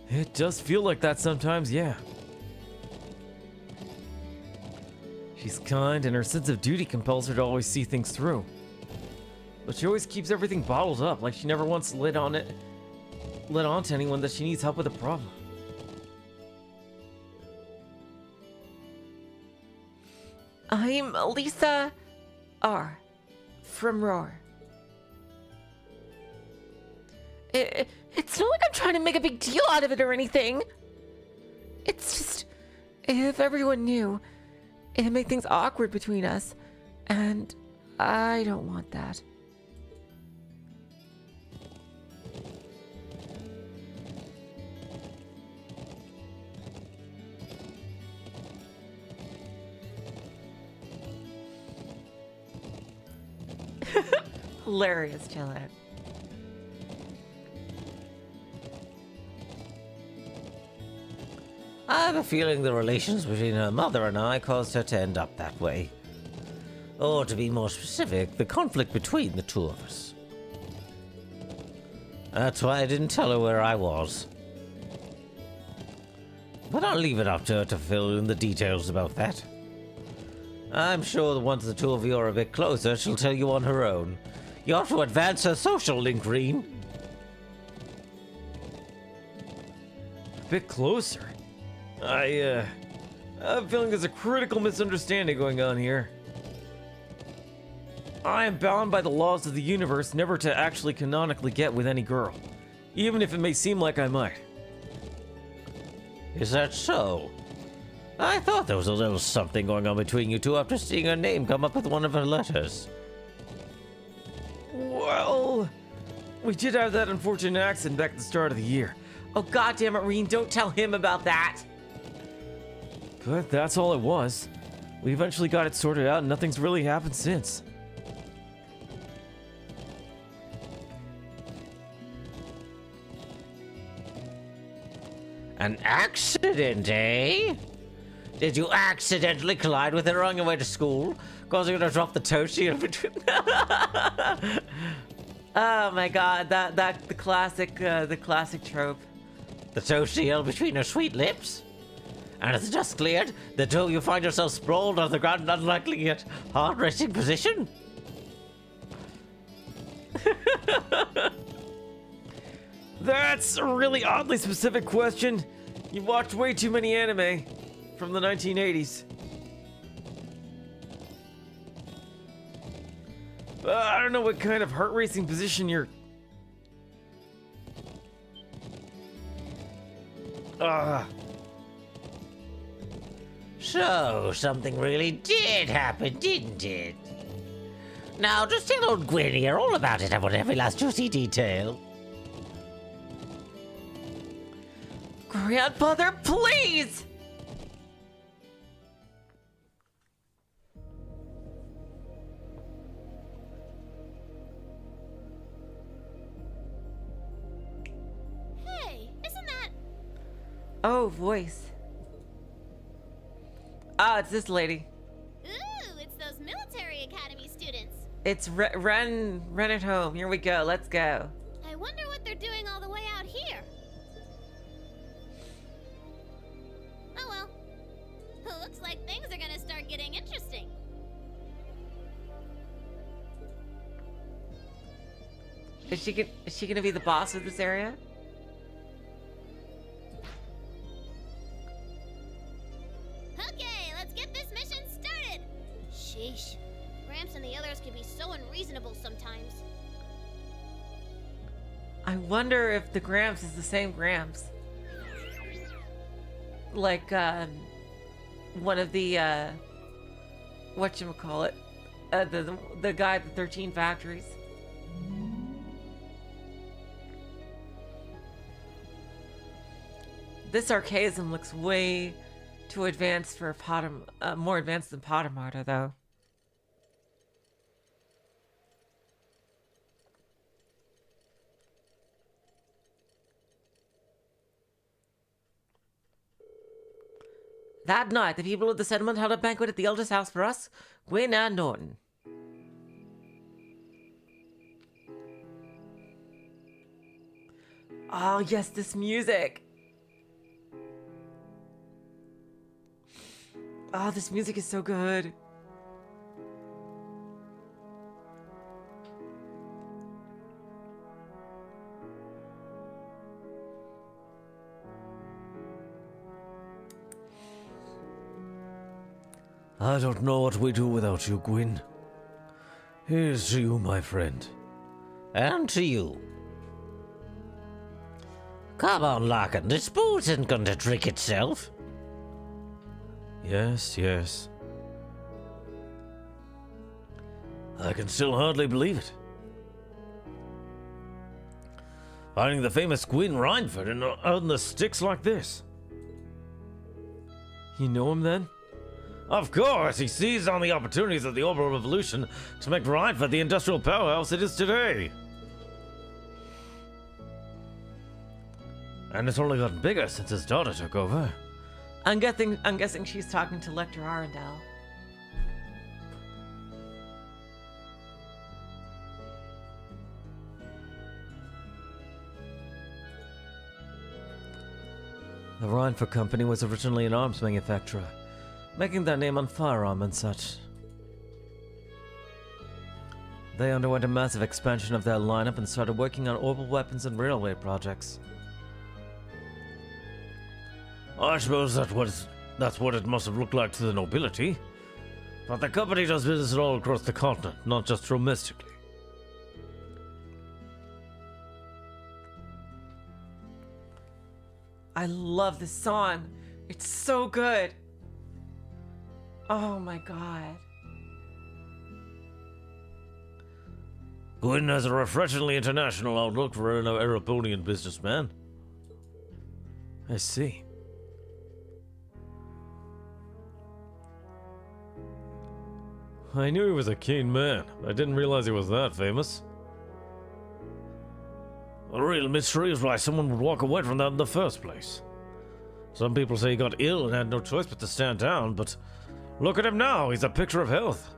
It does feel like that sometimes, yeah. She's kind, and her sense of duty compels her to always see things through. But she always keeps everything bottled up, like she never once let on to anyone that she needs help with a problem.
I'm Lisa R. from Roar. It's not like I'm trying to make a big deal out of it or anything. It's just, if everyone knew, it'd make things awkward between us. And I don't want that. Hilarious, chill out.
I have a feeling the relations between her mother and I caused her to end up that way. Or to be more specific, the conflict between the two of us. That's why I didn't tell her where I was. But I'll leave it up to her to fill in the details about that. I'm sure that once the two of you are a bit closer, she'll tell you on her own. You have to advance her social link, Rean.
A bit closer. I have a feeling there's a critical misunderstanding going on here. I am bound by the laws of the universe never to actually canonically get with any girl, even if it may seem like I might.
Is that so? I thought there was a little something going on between you two after seeing her name come up with one of her letters.
Well, we did have that unfortunate accident back at the start of the year.
Oh, goddamn it, Rean, don't tell him about that.
But that's all it was. We eventually got it sorted out and nothing's really happened since.
An accident, eh? Did you accidentally collide with her on your way to school, causing her to drop the toe shield between?
Oh my god, the classic trope.
The toe shield between her sweet lips? And as the dust cleared, the two of you find yourself sprawled on the ground in an unlikely yet heart-wrenching position?
That's a really oddly specific question. You've watched way too many anime from the 1980s. I don't know what kind of heart-racing position you're...
So, something really did happen, didn't it? Now, just tell old Gwen here all about it. I want every last juicy detail.
Grandfather, please!
Hey, isn't that...
Oh, voice. Ah, it's this lady.
Ooh, it's those military academy students.
It's Ren at home. Here we go. Let's go.
I wonder what they're doing all the way out here. Oh well. Looks like things are gonna start getting interesting.
Is she gonna be the boss of this area?
Okay, let's get this mission started. Sheesh. Gramps and the others can be so unreasonable sometimes.
I wonder if the Gramps is the same Gramps. Like, one of the, whatchamacallit, the guy at the 13 Factories. This archaism looks way too advanced for more advanced than Potamarta, though. That night, the people of the settlement held a banquet at the eldest house for us, Gwyn and Norton. Oh, yes, this music. Oh, this music is so good.
I don't know what we do without you, Gwyn. Here's to you, my friend.
And to you. Come on, Larkin, this spoon isn't going to drink itself.
Yes, yes. I can still hardly believe it. Finding the famous Gwyn Rhineford out in the sticks like this. You know him then? Of course, he seized on the opportunities of the Orbital Revolution to make Rhineford the industrial powerhouse it is today. And it's only gotten bigger since his daughter took over.
I'm guessing she's talking to Lecter Arundel.
The Rhineford Company was originally an arms manufacturer, making their name on firearm and such. They underwent a massive expansion of their lineup and started working on orbital weapons and railway projects. I suppose that's what it must have looked like to the nobility. But the company does business all across the continent, not just domestically.
I love this song. It's so good. Oh my god.
Gwyn has a refreshingly international outlook for an Erebonian businessman. I see. I knew he was a keen man, but I didn't realize he was that famous. The real mystery is why someone would walk away from that in the first place.
Some people say he got ill and had no choice but to stand down, but look at him now. He's a picture of health.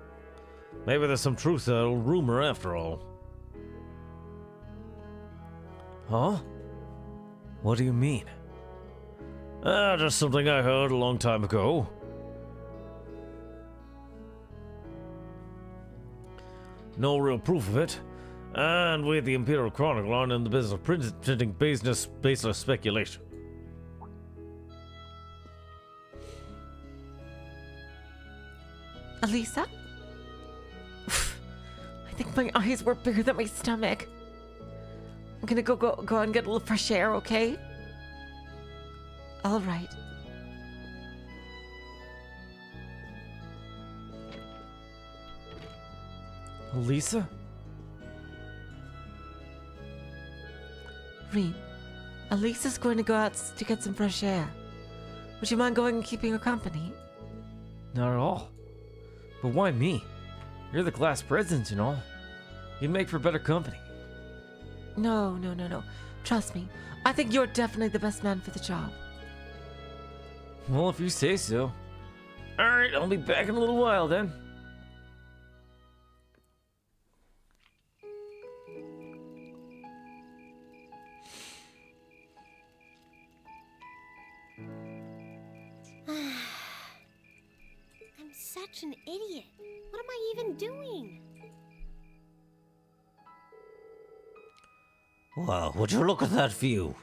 Maybe there's some truth to that old rumor after all.
Huh? What do you mean?
Just something I heard a long time ago. No real proof of it, and we at the Imperial Chronicle aren't in the business of printing business baseless speculation.
Elisa? I think my eyes were bigger than my stomach. I'm gonna go and get a little fresh air, okay? All right.
Elisa?
Rean, Elisa's going to go out to get some fresh air. Would you mind going and keeping her company?
Not at all. But why me? You're the class president and all. You'd make for better company.
No. Trust me. I think you're definitely the best man for the job.
Well, if you say so. Alright, I'll be back in a little while then.
I'm such an idiot. What am I even doing?
Wow, would you look at that view?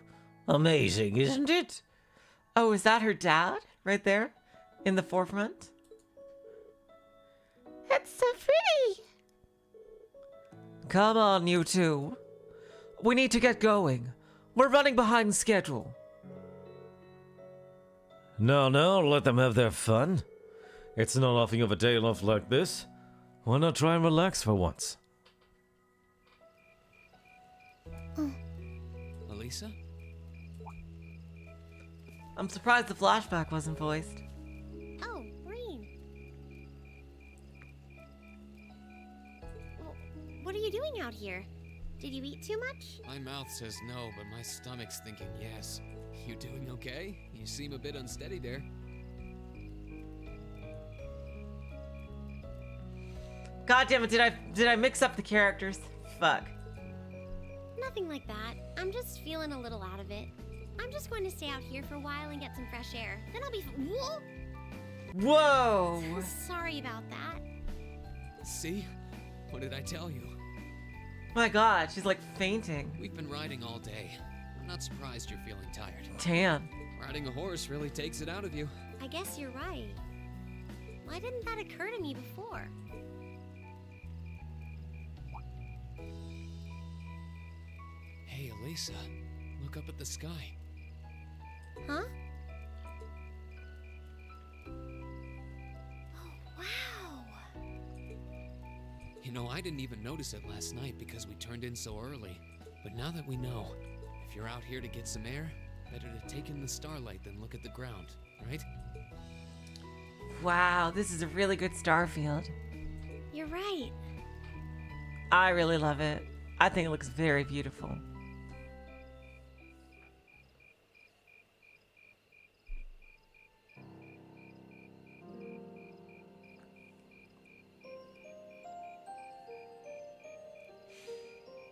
Amazing, isn't it?
Oh, is that her dad? Right there? In the forefront? It's so pretty! Come on, you two. We need to get going. We're running behind schedule.
No, let them have their fun. It's not often of a day off like this. Why not try and relax for once?
Elisa?
I'm surprised the flashback wasn't voiced.
Oh, Rean. What are you doing out here? Did you eat too much?
My mouth says no, but my stomach's thinking yes. You doing okay? You seem a bit unsteady there.
God damn it, did I mix up the characters? Fuck.
Nothing like that. I'm just feeling a little out of it. I'm just going to stay out here for a while and get some fresh air. Then I'll be Whoa!
Whoa!
Sorry about that.
See? What did I tell you?
My God, she's like fainting.
We've been riding all day. I'm not surprised you're feeling tired.
Tan.
Riding a horse really takes it out of you.
I guess you're right. Why didn't that occur to me before?
Hey, Elisa, look up at the sky.
Huh? Oh, wow.
You know, I didn't even notice it last night because we turned in so early. But now that we know, if you're out here to get some air, better to take in the starlight than look at the ground, right?
Wow, this is a really good star field.
You're right.
I really love it. I think it looks very beautiful.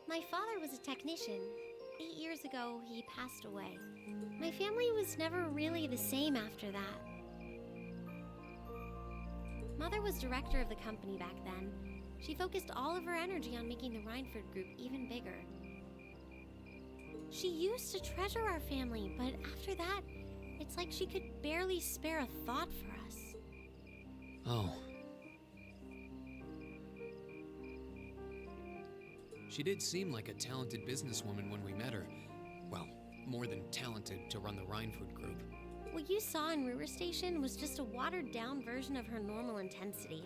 My father was a technician. 8 years ago, he passed away. My family was never really the same after that. Mother was director of the company back then. She focused all of her energy on making the Rhineford group even bigger. She used to treasure our family, but after that, it's like she could barely spare a thought for us.
Oh. She did seem like a talented businesswoman when we met her. Well, more than talented to run the Rhineford group.
What you saw in River Station was just a watered-down version of her normal intensity.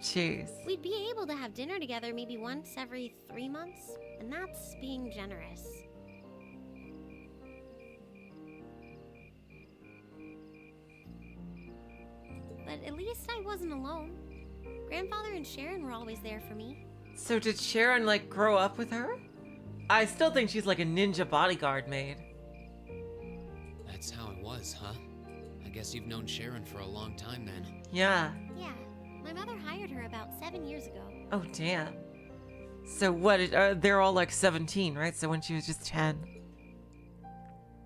Jeez.
We'd be able to have dinner together maybe once every 3 months, and that's being generous. But at least I wasn't alone. Grandfather and Sharon were always there for me.
So did Sharon like grow up with her? I still think she's like a ninja bodyguard maid.
That's how it was, huh? I guess you've known Sharon for a long time then.
Yeah.
Yeah, my mother hired her about 7 years ago.
Oh, damn. So what, they're all like 17, right? So when she was just 10.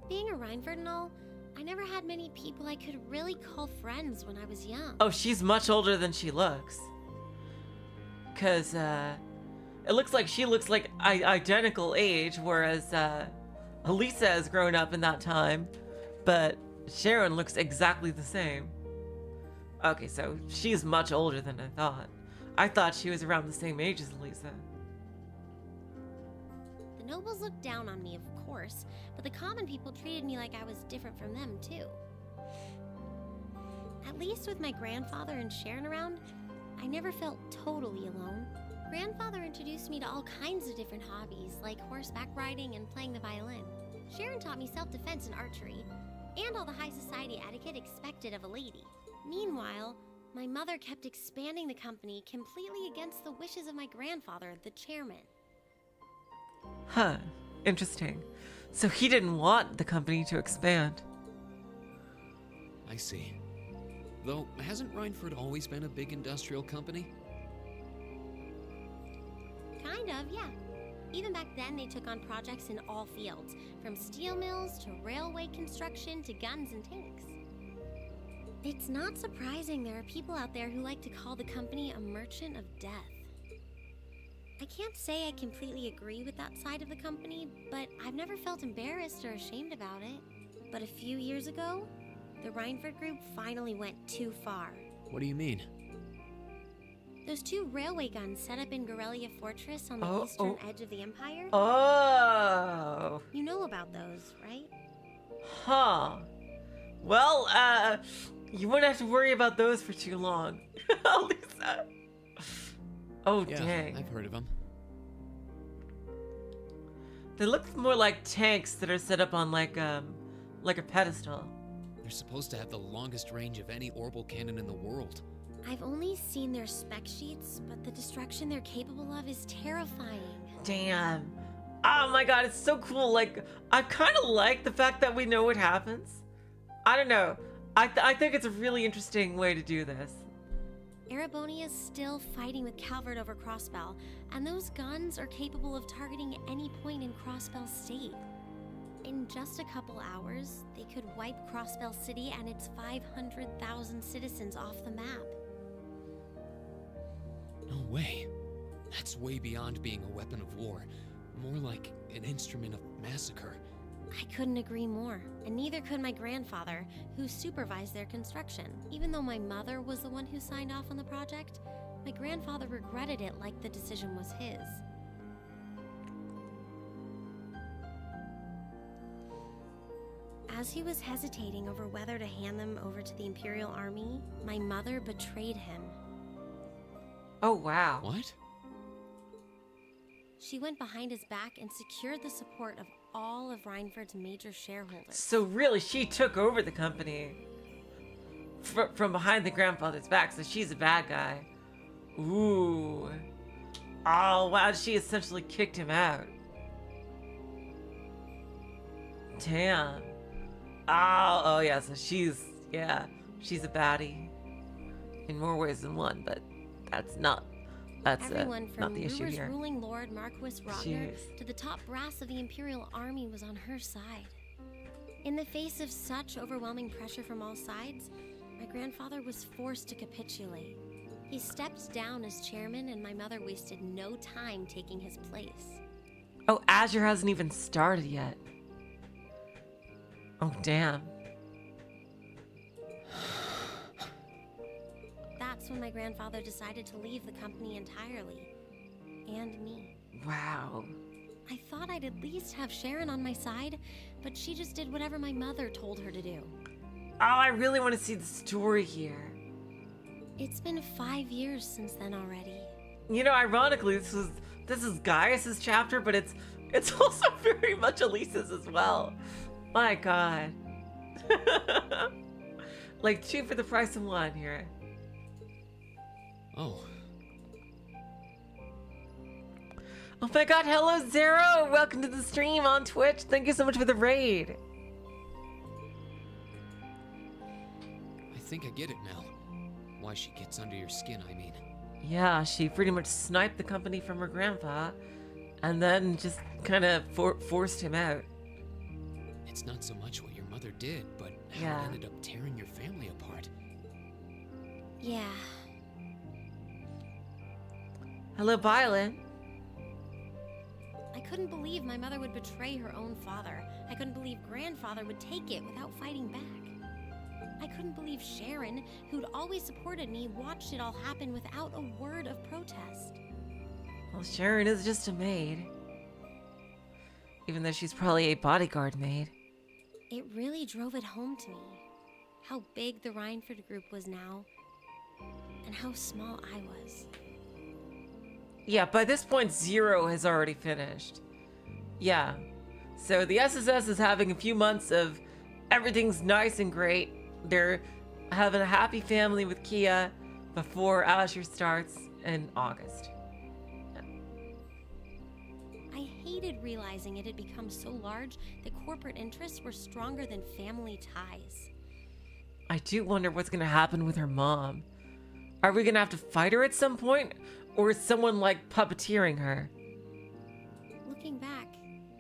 Being a Rhineford and all, I never had many people I could really call friends when I was young.
Oh, she's much older than she looks. Because, it looks like she looks like identical age, whereas, Elisa has grown up in that time. But Sharon looks exactly the same. Okay, so she's much older than I thought. I thought she was around the same age as Elisa.
The nobles looked down on me, of course, but the common people treated me like I was different from them, too. At least with my grandfather and Sharon around, I never felt totally alone. Grandfather introduced me to all kinds of different hobbies, like horseback riding and playing the violin. Sharon taught me self-defense and archery, and all the high society etiquette expected of a lady. Meanwhile, my mother kept expanding the company completely against the wishes of my grandfather, the chairman.
Huh. Interesting. So he didn't want the company to expand.
I see. Though, hasn't Rhineford always been a big industrial company?
Kind of, yeah. Even back then, they took on projects in all fields, from steel mills to railway construction to guns and tanks. It's not surprising there are people out there who like to call the company a merchant of death. I can't say I completely agree with that side of the company, but I've never felt embarrassed or ashamed about it. But a few years ago, the Rhineford group finally went too far.
What do you mean?
Those 2 railway guns set up in Gorelia Fortress on the eastern edge of the Empire?
Oh.
You know about those, right?
Huh. Well, you wouldn't have to worry about those for too long. Lisa. Oh,
Yeah,
dang.
I've heard of them.
They look more like tanks that are set up on like a pedestal.
They're supposed to have the longest range of any orbital cannon in the world.
I've only seen their spec sheets, but the destruction they're capable of is terrifying.
Damn. Oh my god, it's so cool. Like, I kind of like the fact that we know what happens. I don't know. I think it's a really interesting way to do this.
Erebonia's still fighting with Calvert over Crossbell, and those guns are capable of targeting any point in Crossbell State. In just a couple hours, they could wipe Crossbell City and its 500,000 citizens off the map.
No way. That's way beyond being a weapon of war. More like an instrument of massacre.
I couldn't agree more, and neither could my grandfather, who supervised their construction. Even though my mother was the one who signed off on the project, my grandfather regretted it like the decision was his. As he was hesitating over whether to hand them over to the Imperial Army, my mother betrayed him.
Oh, wow.
What?
She went behind his back and secured the support of all of Rhineford's major shareholders.
So really, she took over the company from behind the grandfather's back, so she's a bad guy. Ooh. Oh, wow, she essentially kicked him out. Damn. Oh yeah, so she's a baddie. In more ways than one, but that's
Everyone from
not the issue
Ruber's
here.
ruling lord Marquis Rotner
Jeez.
to the top brass of the Imperial Army was on her side. In the face of such overwhelming pressure from all sides, my grandfather was forced to capitulate. He stepped down as chairman, and my mother wasted no time taking his place.
Oh, Azure hasn't even started yet. Oh, damn.
That's when my grandfather decided to leave the company entirely. And me.
Wow.
I thought I'd at least have Sharon on my side, but she just did whatever my mother told her to do.
Oh, I really want to see the story here.
It's been 5 years since then already.
You know, ironically, this is Gaius's chapter, but it's also very much Elisa's as well. My god. Like 2 for the price of 1 here.
Oh.
Oh my god, hello Zero! Welcome to the stream on Twitch. Thank you so much for the raid.
think I get it now. Why she gets under your skin, I mean.
Yeah, she pretty much sniped the company from her grandpa and then just kind of forced him out.
It's not so much what your mother did, but how
Yeah.
it ended up tearing your family apart.
Yeah.
Hello, Violet.
I couldn't believe my mother would betray her own father. I couldn't believe grandfather would take it without fighting back. I couldn't believe Sharon, who'd always supported me, watched it all happen without a word of protest.
Well, Sharon is just a maid. Even though she's probably a bodyguard maid.
It really drove it home to me. How big the Rhineford group was now, and how small I was.
Yeah, by this point, Zero has already finished. Yeah. So the SSS is having a few months of everything's nice and great. They're having a happy family with Kia before Azure starts in August.
I hated realizing it had become so large that corporate interests were stronger than family ties.
I do wonder what's going to happen with her mom. Are we going to have to fight her at some point? Or is someone like puppeteering her?
Looking back,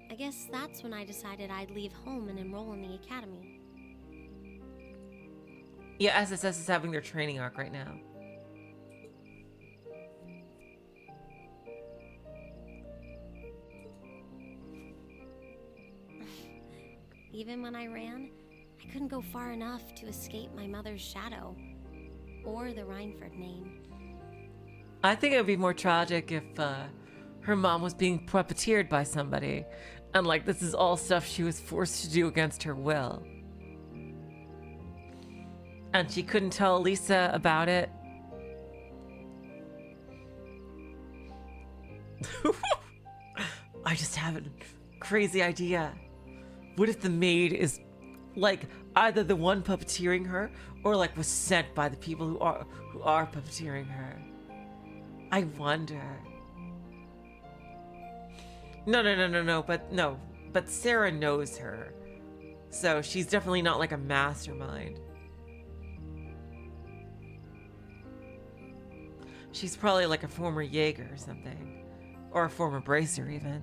I guess that's when I decided I'd leave home and enroll in the academy.
Yeah, SSS is having their training arc right now.
Even when I ran, I couldn't go far enough to escape my mother's shadow, or the Rhineford name.
I think it would be more tragic if her mom was being puppeteered by somebody. And like, this is all stuff she was forced to do against her will. And she couldn't tell Lisa about it. I just have a crazy idea. What if the maid is like either the one puppeteering her or like was sent by the people who are puppeteering her? I wonder. No, but Sarah knows her. So she's definitely not like a mastermind. She's probably like a former Jaeger or something. Or a former Bracer even.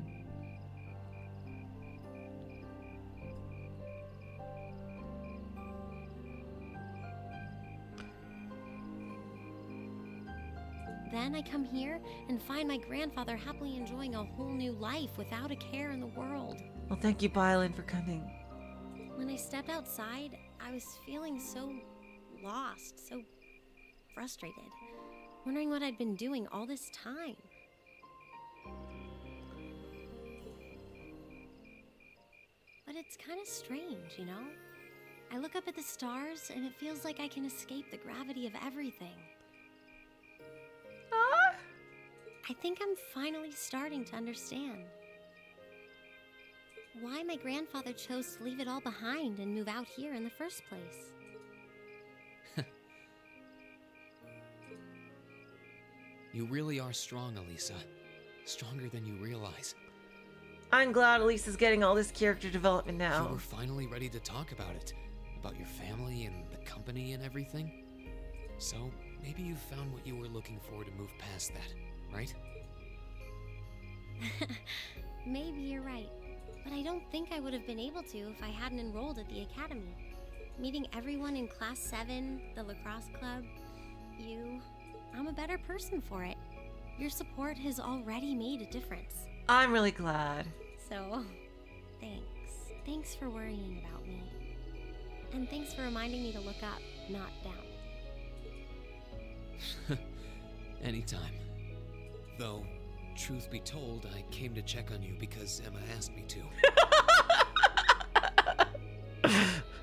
Then I come here and find my grandfather happily enjoying a whole new life without a care in the world.
Well, thank you, Bylan, for coming.
When I stepped outside, I was feeling so lost, so frustrated, wondering what I'd been doing all this time. But it's kind of strange, you know? I look up at the stars and it feels like I can escape the gravity of everything. I think I'm finally starting to understand why my grandfather chose to leave it all behind and move out here in the first place.
You really are strong, Elisa. Stronger than you realize.
I'm glad Elisa's getting all this character development
You
now.
were finally ready to talk about it. About your family and the company and everything. So, maybe you found what you were looking for to move past that, right?
Maybe you're right, but I don't think I would have been able to if I hadn't enrolled at the academy. Meeting everyone in Class 7, the lacrosse club, you, I'm a better person for it. Your support has already made a difference.
I'm really glad.
So, thanks. Thanks for worrying about me. And thanks for reminding me to look up, not down.
Anytime. Though, truth be told, I came to check on you because Emma asked me to.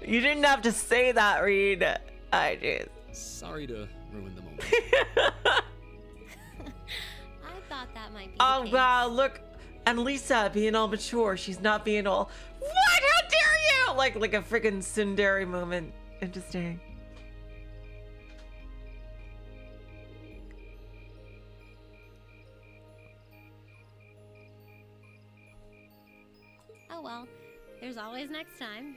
You didn't have to say that, Reed. I did.
Sorry to ruin the moment.
I thought that might be
Oh,
the case.
wow, look. And Lisa being all mature. She's not being all, what? How dare you? Like a freaking tsundere moment. Interesting.
Oh well, there's always next time.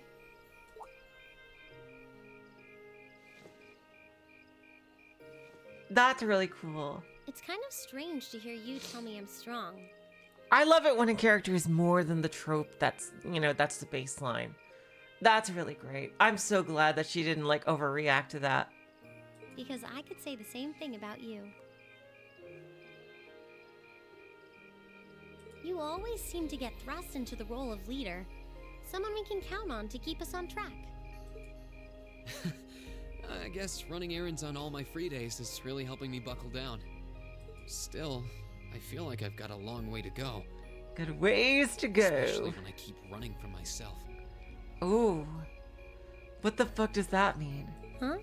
That's really cool.
It's kind of strange to hear you tell me I'm strong.
I love it when a character is more than the trope that's, that's the baseline. That's really great. I'm so glad that she didn't like overreact to that.
Because I could say the same thing about you. You always seem to get thrust into the role of leader. Someone we can count on to keep us on track.
I guess running errands on all my free days is really helping me buckle down. Still, I feel like I've got a long way to go.
Good ways to go.
Especially when I keep running from myself.
Ooh. What the fuck does that mean?
Huh?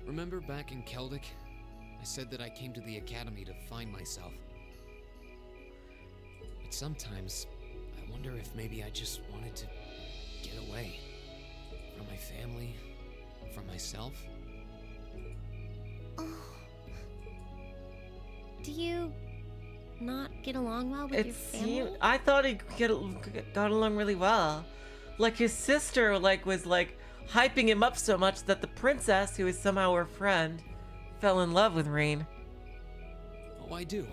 Remember back in Celtic? I said that I came to the academy to find myself. But sometimes, I wonder if maybe I just wanted to get away. From my family, from myself.
Oh. Do you not get along well with your family?
I thought he got along really well. Like his sister was hyping him up so much that the princess, who is somehow her friend, fell in love with Rean.
Oh, I do.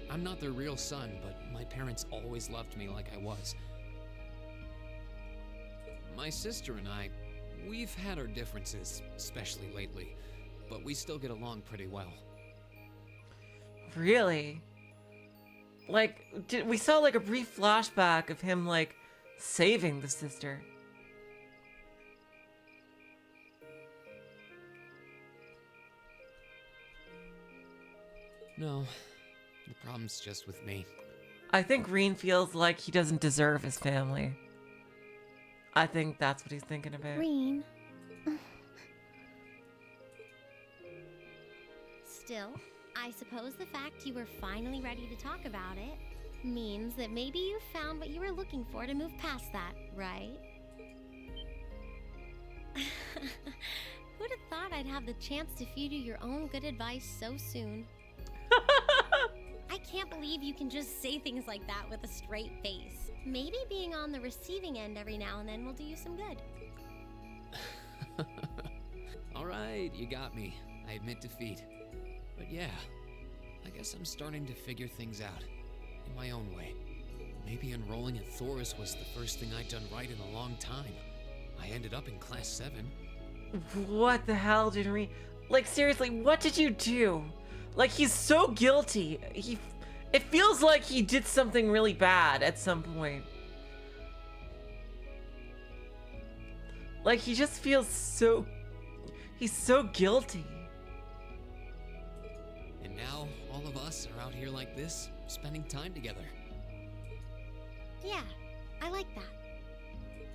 I'm not their real son, but my parents always loved me like I was. My sister and I, we've had our differences, especially lately, but we still get along pretty well.
Really? We saw a brief flashback of him saving the sister.
No, the problem's just with me.
I think Rean feels like he doesn't deserve his family. I think that's what he's thinking about.
Rean. Still, I suppose the fact you were finally ready to talk about it means that maybe you found what you were looking for to move past that, right? Who'd have thought I'd have the chance to feed you your own good advice so soon? I can't believe you can just say things like that with a straight face. Maybe being on the receiving end every now and then will do you some good.
Alright, you got me. I admit defeat. But yeah, I guess I'm starting to figure things out. In my own way. Maybe enrolling at Thor's was the first thing I'd done right in a long time. I ended up in Class 7.
What the hell did Rean... seriously, what did you do? He's so guilty. It feels like he did something really bad at some point. He just feels so... He's so guilty.
And now, all of us are out here like this, spending time together.
Yeah, I like that.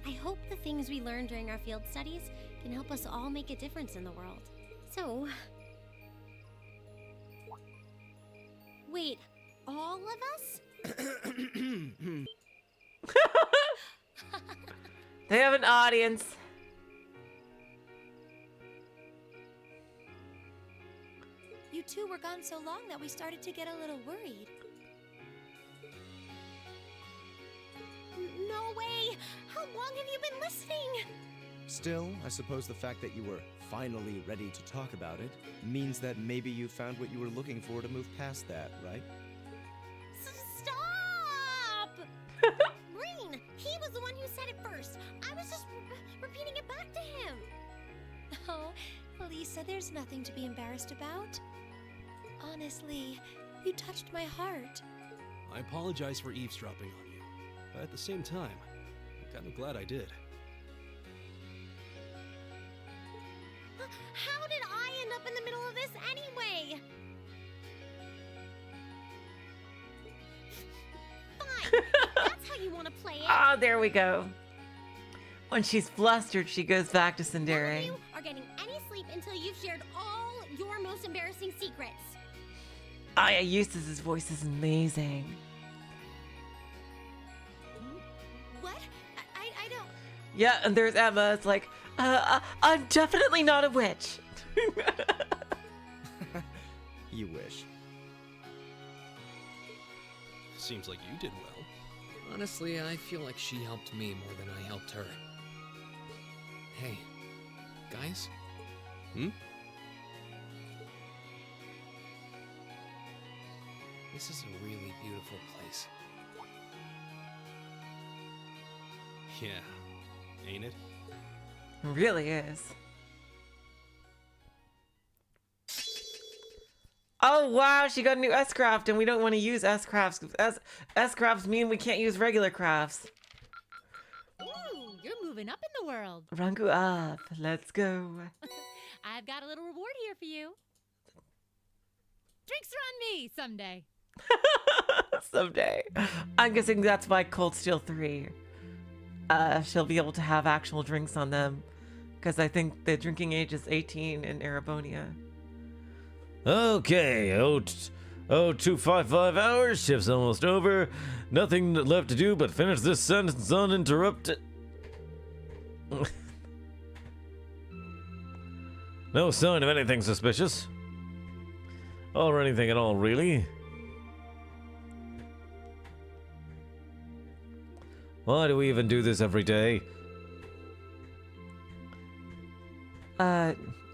I hope the things we learned during our field studies can help us all make a difference in the world. So... Wait, all of us?
They have an audience.
You two were gone so long that we started to get a little worried.
No way! How long have you been listening?
Still, I suppose the fact that you were finally ready to talk about it means that maybe you found what you were looking for to move past that, right?
Stop! Rean, he was the one who said it first. I was just repeating it back to him.
Oh, Lisa, there's nothing to be embarrassed about. Honestly, you touched my heart.
I apologize for eavesdropping on you, but at the same time, I'm kind of glad I did.
How did I end up in the middle of this anyway? Fine, that's how you want to play it.
Ah, there we go. When she's flustered, she goes back to
None of
Sundari.
you are getting any sleep until you've shared all your most embarrassing secrets.
Aya Eustace's voice is amazing.
What? I don't...
Yeah, and there's Emma. It's I'm definitely not a witch.
You wish.
Seems like you did well.
Honestly, I feel like she helped me more than I helped her. Hey, guys? This is a really beautiful place. Yeah, ain't it?
It really is. Oh wow, she got a new S-craft and we don't want to use S-crafts. S-crafts mean we can't use regular crafts.
Ooh, you're moving up in the world.
Ranku up, let's go.
I've got a little reward here for you. Drinks are on me someday.
Someday. I'm guessing that's why Cold Steel 3. She'll be able to have actual drinks on them. Because I think the drinking age is 18 in Arabonia.
Okay, 0255 hours, shift's almost over. Nothing left to do but finish this sentence uninterrupted. No sign of anything suspicious. Or anything at all, really. Why do we even do this every day?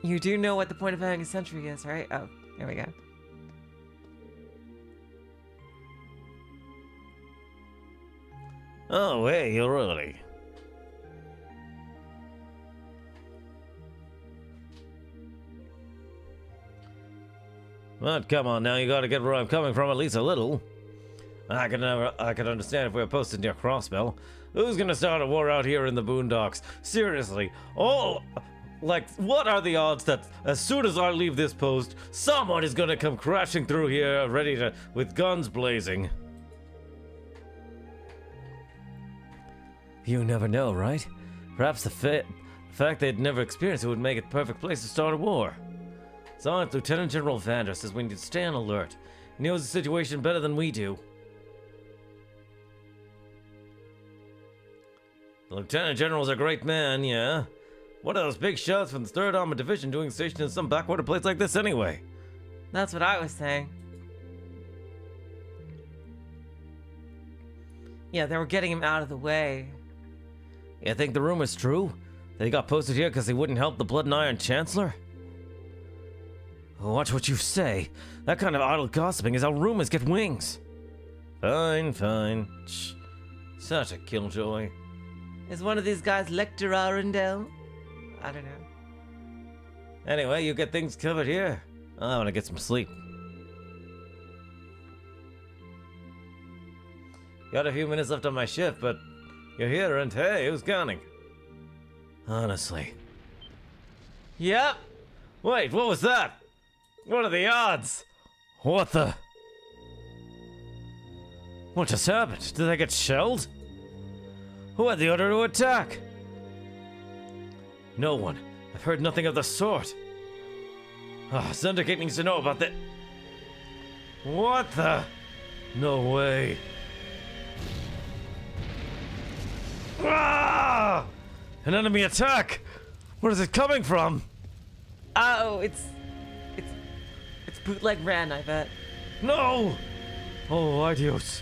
You do know what the point of having a sentry is, right? Oh, there we go.
Oh, hey, you're early. But come on now, you gotta get where I'm coming from at least a little. I could understand if we were posted near Crossbell. Who's gonna start a war out here in the boondocks? Seriously, what are the odds that as soon as I leave this post, someone is gonna come crashing through here, with guns blazing? You never know, right? Perhaps the fact they'd never experienced it would make it the perfect place to start a war. Besides, Lieutenant General Vander says we need to stay on alert. He knows the situation better than we do. The Lieutenant General's a great man, yeah. What are those big shots from the 3rd Armored Division doing stationed in some backwater place like this anyway?
That's what I was saying. Yeah, they were getting him out of the way.
You think the rumor's true? That he got posted here because he wouldn't help the Blood and Iron Chancellor? Watch what you say. That kind of idle gossiping is how rumors get wings. Fine, fine. Shh. Such a killjoy.
Is one of these guys Lecter Arundel? I don't know.
Anyway, you get things covered here. I want to get some sleep. Got a few minutes left on my shift, but you're here and hey, who's counting? Honestly.
Yep.
Wait, what was that? What are the odds? What the? What just happened? Did they get shelled? Who had the order to attack? No one. I've heard nothing of the sort. Zundergate needs to know about that. What the? No way. Ah! An enemy attack! Where is it coming from?
Oh, it's bootleg Ren, I bet.
No! Oh, adios.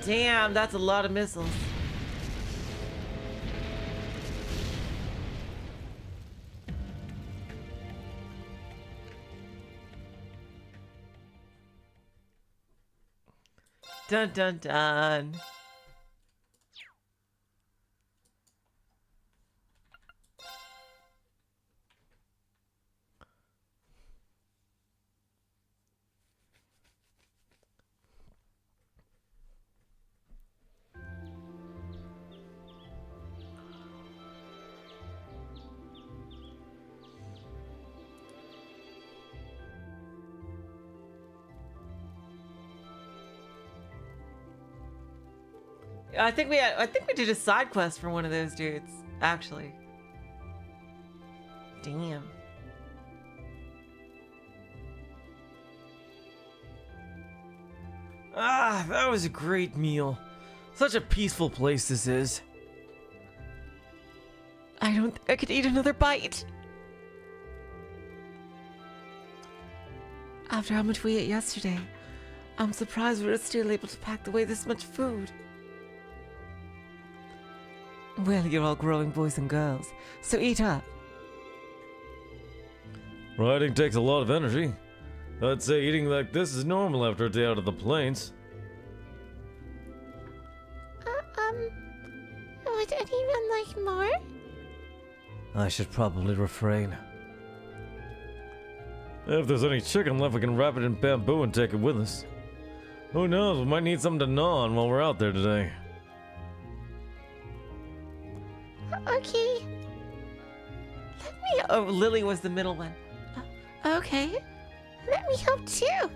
Damn, that's a lot of missiles. Dun dun dun. I think we did a side quest for one of those dudes, actually. Damn.
Ah, that was a great meal. Such a peaceful place this is.
I don't think I could eat another bite. After how much we ate yesterday, I'm surprised we were still able to pack away this much food. Well, you're all growing boys and girls, so eat up.
Riding takes a lot of energy. I'd say eating like this is normal after a day out of the plains.
Would anyone like more?
I should probably refrain.
If there's any chicken left, we can wrap it in bamboo and take it with us. Who knows, we might need something to gnaw on while we're out there today.
Okay. Oh, Lily was the middle one. Okay. Let me help too.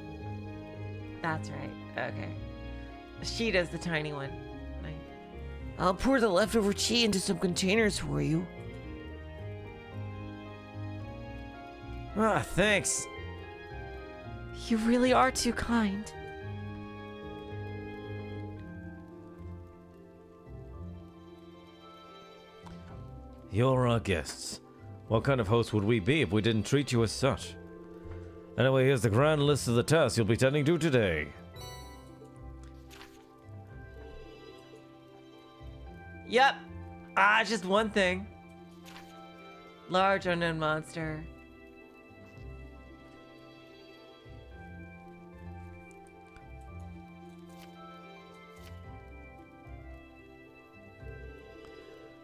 That's right. Okay. Sheeta's the tiny one. I'll pour the leftover chi into some containers for you.
Ah, thanks.
You really are too kind.
You're our guests. What kind of host would we be if we didn't treat you as such? Anyway, here's the grand list of the tasks you'll be tending to today.
Yep. Just one thing. Large unknown monster.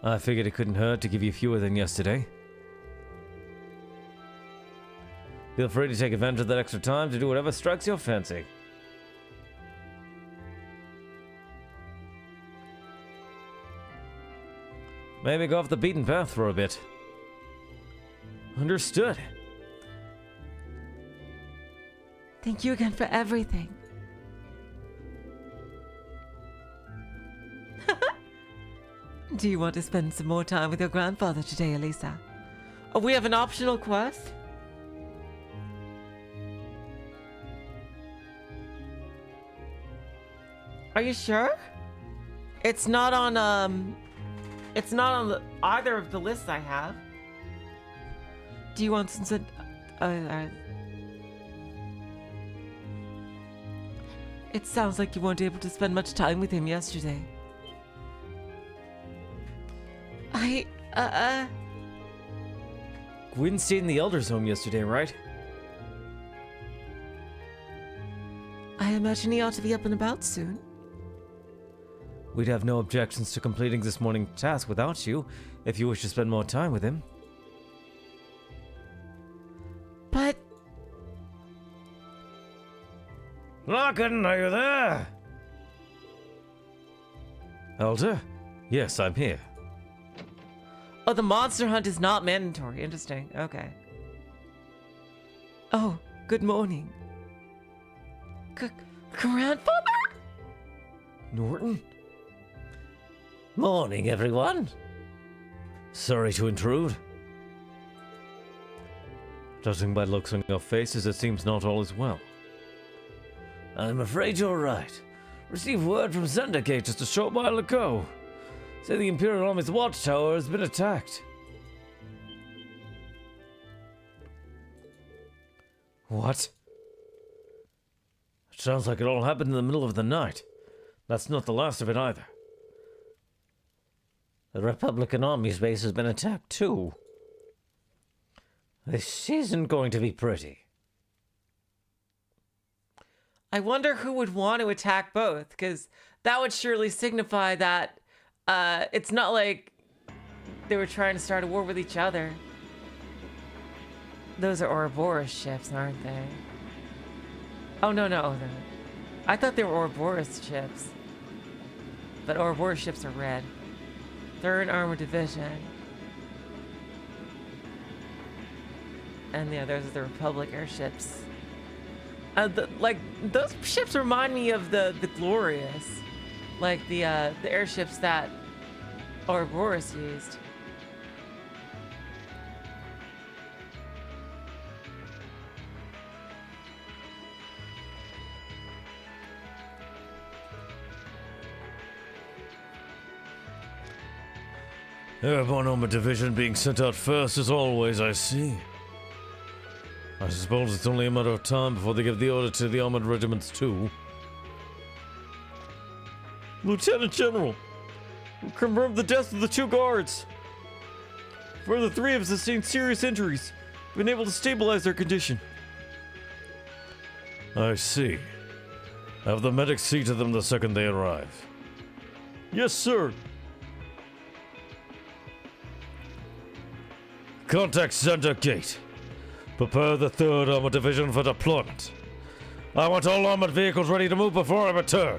I figured it couldn't hurt to give you fewer than yesterday. Feel free to take advantage of that extra time to do whatever strikes your fancy. Maybe go off the beaten path for a bit. Understood.
Thank you again for everything. Do you want to spend some more time with your grandfather today, Elisa? Oh, we have an optional quest? Are you sure? It's not on either of the lists I have. Do you want some? It sounds like you weren't able to spend much time with him yesterday.
Gwyn stayed in the Elder's home yesterday, right?
I imagine he ought to be up and about soon.
We'd have no objections to completing this morning's task without you, if you wish to spend more time with him.
But...
Larkin, are you there? Elder? Yes, I'm here.
Oh, the monster hunt is not mandatory. Interesting. Okay. Oh, good morning. Grandfather?
Norton?
Morning, everyone.
Sorry to intrude. Judging by looks on your faces, it seems not all is well.
I'm afraid you're right. Received word from Syndicate just a short while ago. Say the Imperial Army's watchtower has been attacked.
What? It sounds like it all happened in the middle of the night. That's not the last of it either.
The Republican Army's base has been attacked too. This isn't going to be pretty.
I wonder who would want to attack both, because that would surely signify that it's not like they were trying to start a war with each other. Those are Ouroboros ships, aren't they? Oh, no. I thought they were Ouroboros ships. But Ouroboros ships are red. 3rd Armored Division. And yeah, those are the Republic airships. Those ships remind me of the Glorious. Like the airships that Ouroboros used.
Airborne Armored Division being sent out first as always, I see. I suppose it's only a matter of time before they give the order to the armored regiments too. Lieutenant General, we confirmed the deaths of the 2 guards. Further, 3 have sustained serious injuries, been able to stabilize their condition. I see. Have the medics see to them the second they arrive. Yes, sir. Contact Center Gate. Prepare the 3rd Armored Division for deployment. I want all armored vehicles ready to move before I return.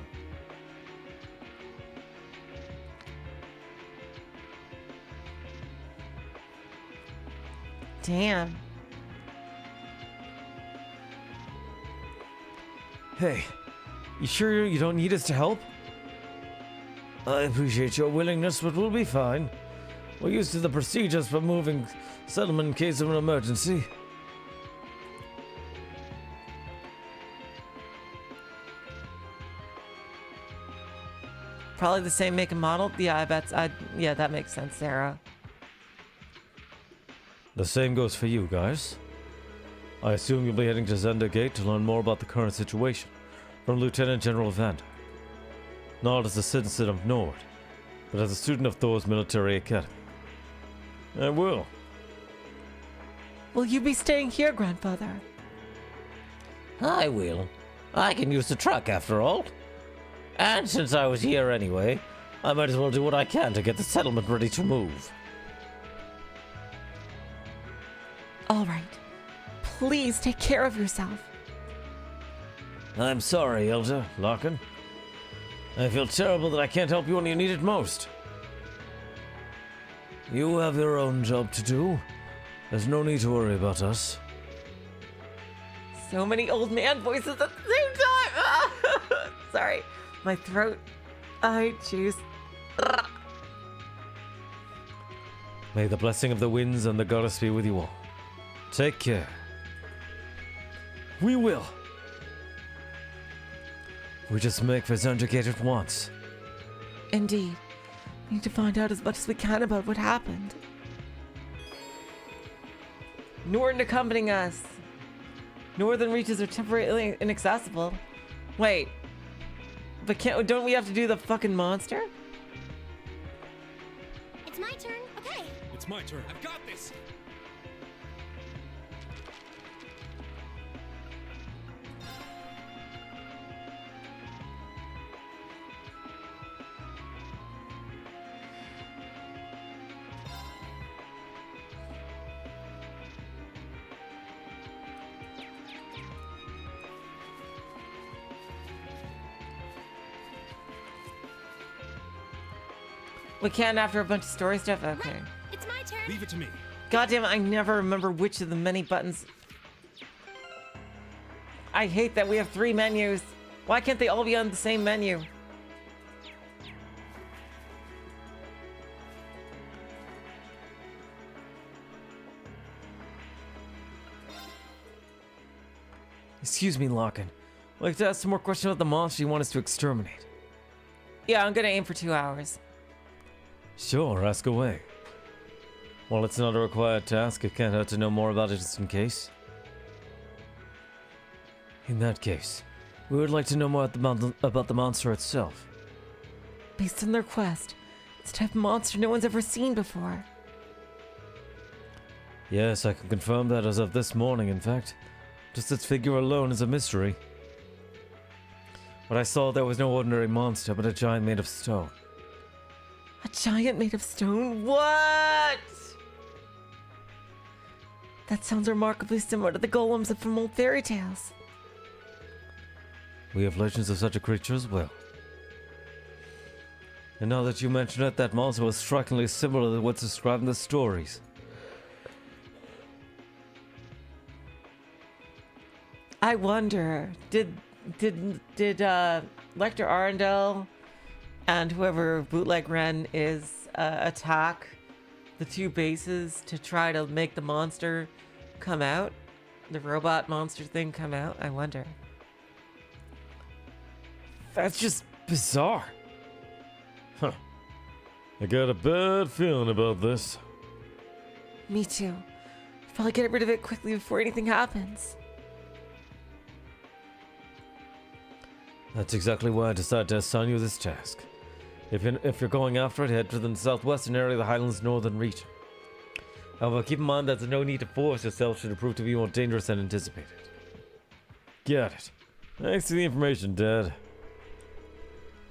Damn.
Hey, you sure you don't need us to help? I appreciate your willingness, but we'll be fine. We're used to the procedures for moving settlement in case of an emergency.
Probably the same make and model. Yeah, I bet. Yeah, that makes sense, Sarah.
The same goes for you guys. I assume you'll be heading to Zenda Gate to learn more about the current situation from Lieutenant General Vanda. Not as a citizen of Nord, but as a student of Thor's military academy. I will.
Will you be staying here, Grandfather?
I will. I can use the truck after all. And since I was here anyway, I might as well do what I can to get the settlement ready to move.
All right. Please take care of yourself.
I'm sorry, Elder Larkin. I feel terrible that I can't help you when you need it most. You have your own job to do. There's no need to worry about us.
So many old man voices at the same time. Sorry. My throat. I choose.
May the blessing of the winds and the goddess be with you all. Take care. We will. We just make for Zundergate at once.
Indeed. We need to find out as much as we can about what happened. Norton accompanying us. Northern reaches are temporarily inaccessible. Wait. But don't we have to do the fucking monster?
It's my turn. Okay.
It's my turn. I've got this.
We can after a bunch of story stuff? Okay.
Right. It's my turn.
Leave it to me.
God damn it, I never remember which of the many buttons. I hate that we have 3 menus. Why can't they all be on the same menu?
Excuse me, Larkin. I'd like to ask some more questions about the monster you want us to exterminate.
Yeah, I'm gonna aim for 2 hours.
Sure, ask away. While it's not a required task, it can't hurt to know more about it just in case. In that case, we would like to know more about the monster itself.
Based on their quest, it's a type of monster no one's ever seen before.
Yes, I can confirm that as of this morning, in fact. Just its figure alone is a mystery. What I saw there was no ordinary monster, but a giant made of stone.
A giant made of stone? What? That sounds remarkably similar to the golems from old fairy tales.
We have legends of such a creature as well. And now that you mention it, that monster was strikingly similar to what's described in the stories.
I wonder, did Lecter Arundel and whoever Bootleg Ren is attack the 2 bases to try to make the monster come out? The robot monster thing come out? I wonder.
That's just bizarre. Huh. I got a bad feeling about this.
Me too. Probably get rid of it quickly before anything happens.
That's exactly why I decided to assign you this task. If you're going after it, head to the southwestern area of the Highlands northern region. However, keep in mind that there's no need to force yourself should it prove to be more dangerous than anticipated. Get it. Thanks for the information, Dad.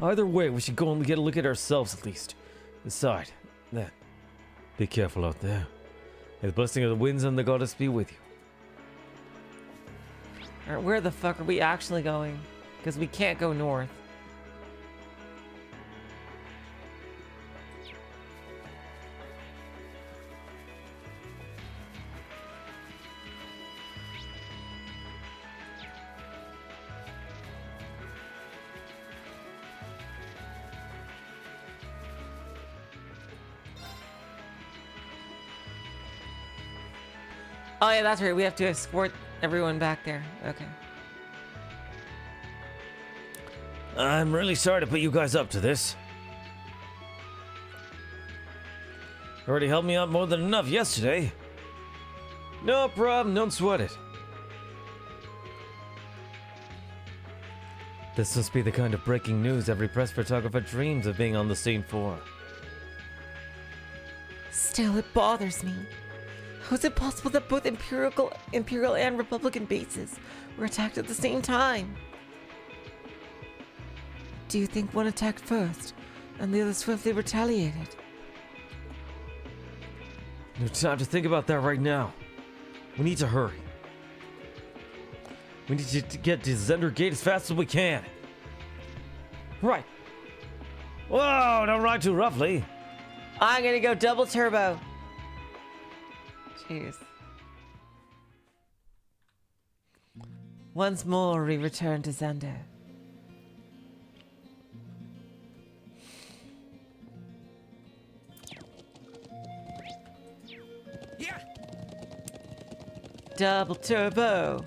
Either way, we should go and get a look at ourselves at least. Decide. Then, be careful out there. May the blessing of the winds and the goddess be with you.
Alright, where the fuck are we actually going? Because we can't go north. Oh yeah, that's right. We have to escort everyone back there. Okay.
I'm really sorry to put you guys up to this. You already helped me out more than enough yesterday. No problem, don't sweat it. This must be the kind of breaking news every press photographer dreams of being on the scene for.
Still, it bothers me. How is it possible that both Imperial and Republican bases were attacked at the same time? Do you think one attacked first, and the other swiftly retaliated?
No time to think about that right now. We need to hurry. We need to get to Zender Gate as fast as we can.
Right.
Whoa, don't ride too roughly.
I'm gonna go double turbo. Jeez. Once more, we return to Zender.
Yeah.
Double turbo.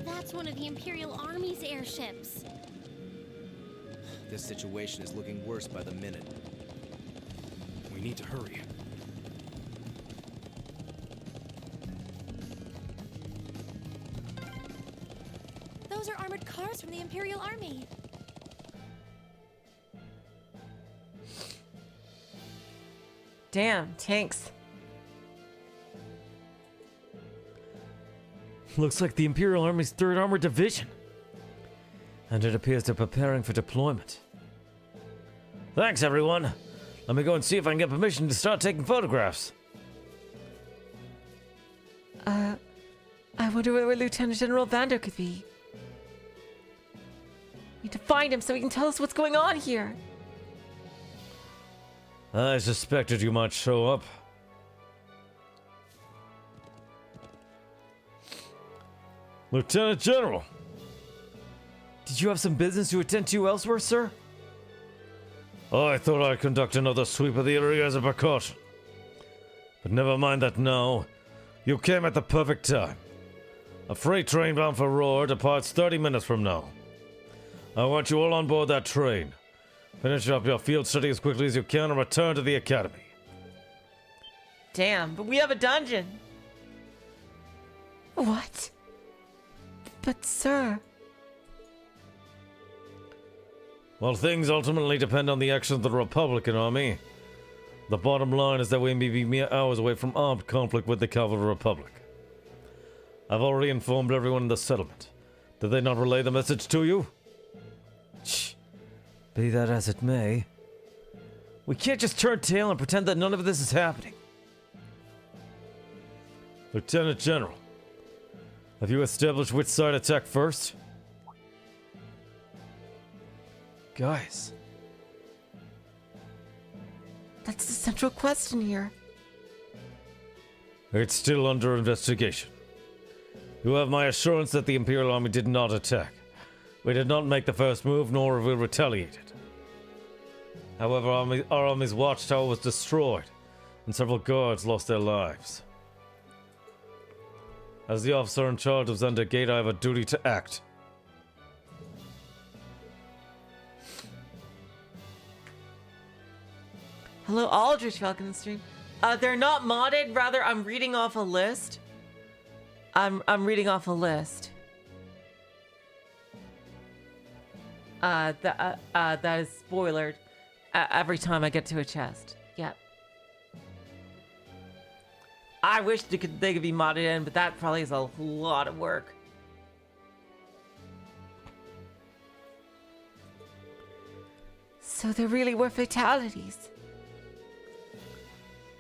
That's one of the Imperial Army's airships.
This situation is looking worse by the minute.
We need to hurry.
Those are armored cars from the Imperial Army.
Damn, tanks.
Looks like the Imperial Army's 3rd Armored Division. And it appears they're preparing for deployment. Thanks, everyone. Let me go and see if I can get permission to start taking photographs.
I wonder where Lieutenant General Vander could be. We need to find him so he can tell us what's going on here.
I suspected you might show up. Lieutenant General!
Did you have some business to attend to elsewhere, sir?
I thought I'd conduct another sweep of the area as a precaution. But never mind that now. You came at the perfect time. A freight train bound for Roar departs 30 minutes from now. I want you all on board that train. Finish up your field study as quickly as you can and return to the academy.
Damn, but we have a dungeon. What? But, sir...
Well, things ultimately depend on the actions of the Republican Army. The bottom line is that we may be mere hours away from armed conflict with the Cavalry Republic. I've already informed everyone in the settlement. Did they not relay the message to you?
Shh. Be that as it may. We can't just turn tail and pretend that none of this is happening.
Lieutenant General, have you established which side attacked first?
Guys. That's the central question here.
It's still under investigation. You have my assurance that the Imperial Army did not attack. We did not make the first move, nor have we retaliated. However, our army's watchtower was destroyed, and several guards lost their lives. As the officer in charge of Zender Gate, I have a duty to act.
Hello, Aldrich. Welcome to the stream. They're not modded. Rather, I'm reading off a list. I'm reading off a list. That is spoilered every time I get to a chest. Yep. I wish they could be modded in, but that probably is a lot of work. So there really were fatalities.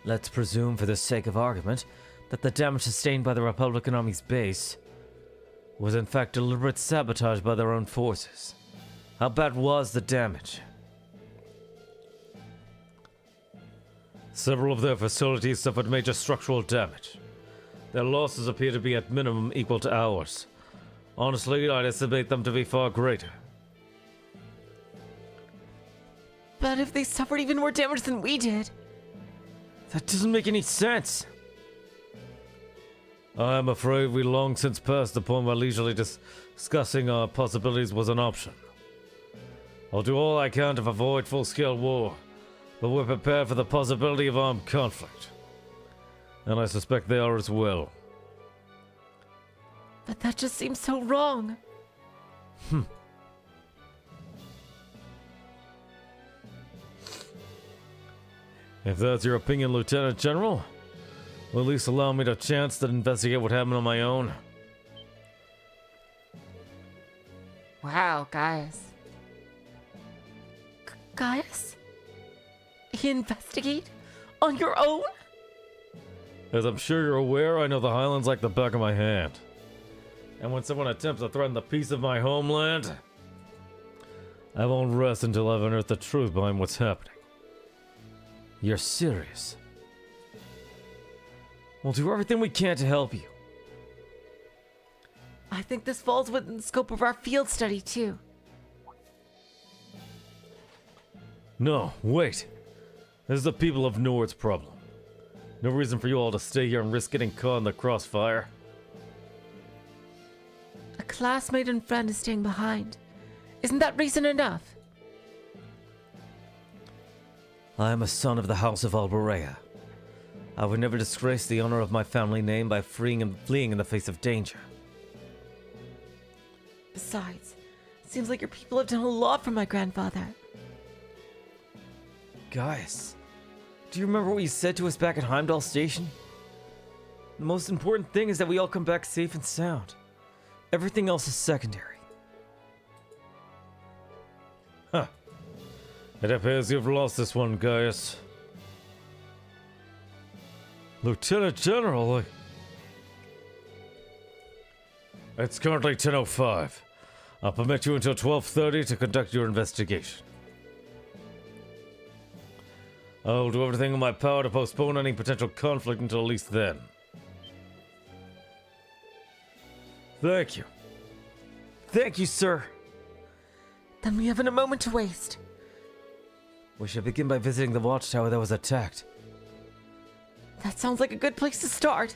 Let's presume, for the sake of argument, that the damage sustained by the Republican Army's base was in fact deliberate sabotage by their own forces. How bad was the damage? Several of their facilities suffered major structural damage. Their losses appear to be at minimum equal to ours. Honestly, I'd estimate them to be far greater.
But if they suffered even more damage than we did...
That doesn't make any sense. I'm afraid we long since passed the point where leisurely discussing our possibilities was an option. I'll do all I can to avoid full-scale war, but we're prepared for the possibility of armed conflict. And I suspect they are as well.
But that just seems so wrong.
If that's your opinion, Lieutenant General, will at least allow me the chance to investigate what happened on my own.
Wow, Gaius. Gaius? Investigate? On your own?
As I'm sure you're aware, I know the Highlands like the back of my hand. And when someone attempts to threaten the peace of my homeland, I won't rest until I've unearthed the truth behind what's happening. You're serious? We'll do everything we can to help you.
I think this falls within the scope of our field study, too.
No, wait. This is the people of Nord's problem. No reason for you all to stay here and risk getting caught in the crossfire.
A classmate and friend is staying behind. Isn't that reason enough?
I am a son of the House of Alberea. I would never disgrace the honor of my family name by freeing and fleeing in the face of danger.
Besides, it seems like your people have done a lot for my grandfather.
Gaius, do you remember what you said to us back at Heimdall Station? The most important thing is that we all come back safe and sound. Everything else is secondary. Huh. It appears you've lost this one, Gaius. Lieutenant General, It's currently 10:05. I'll permit you until 12:30 to conduct your investigation. I'll do everything in my power to postpone any potential conflict until at least then. Thank you.
Thank you, sir. Then we haven't a moment to waste.
We should begin by visiting the watchtower that was attacked.
That sounds like a good place to start.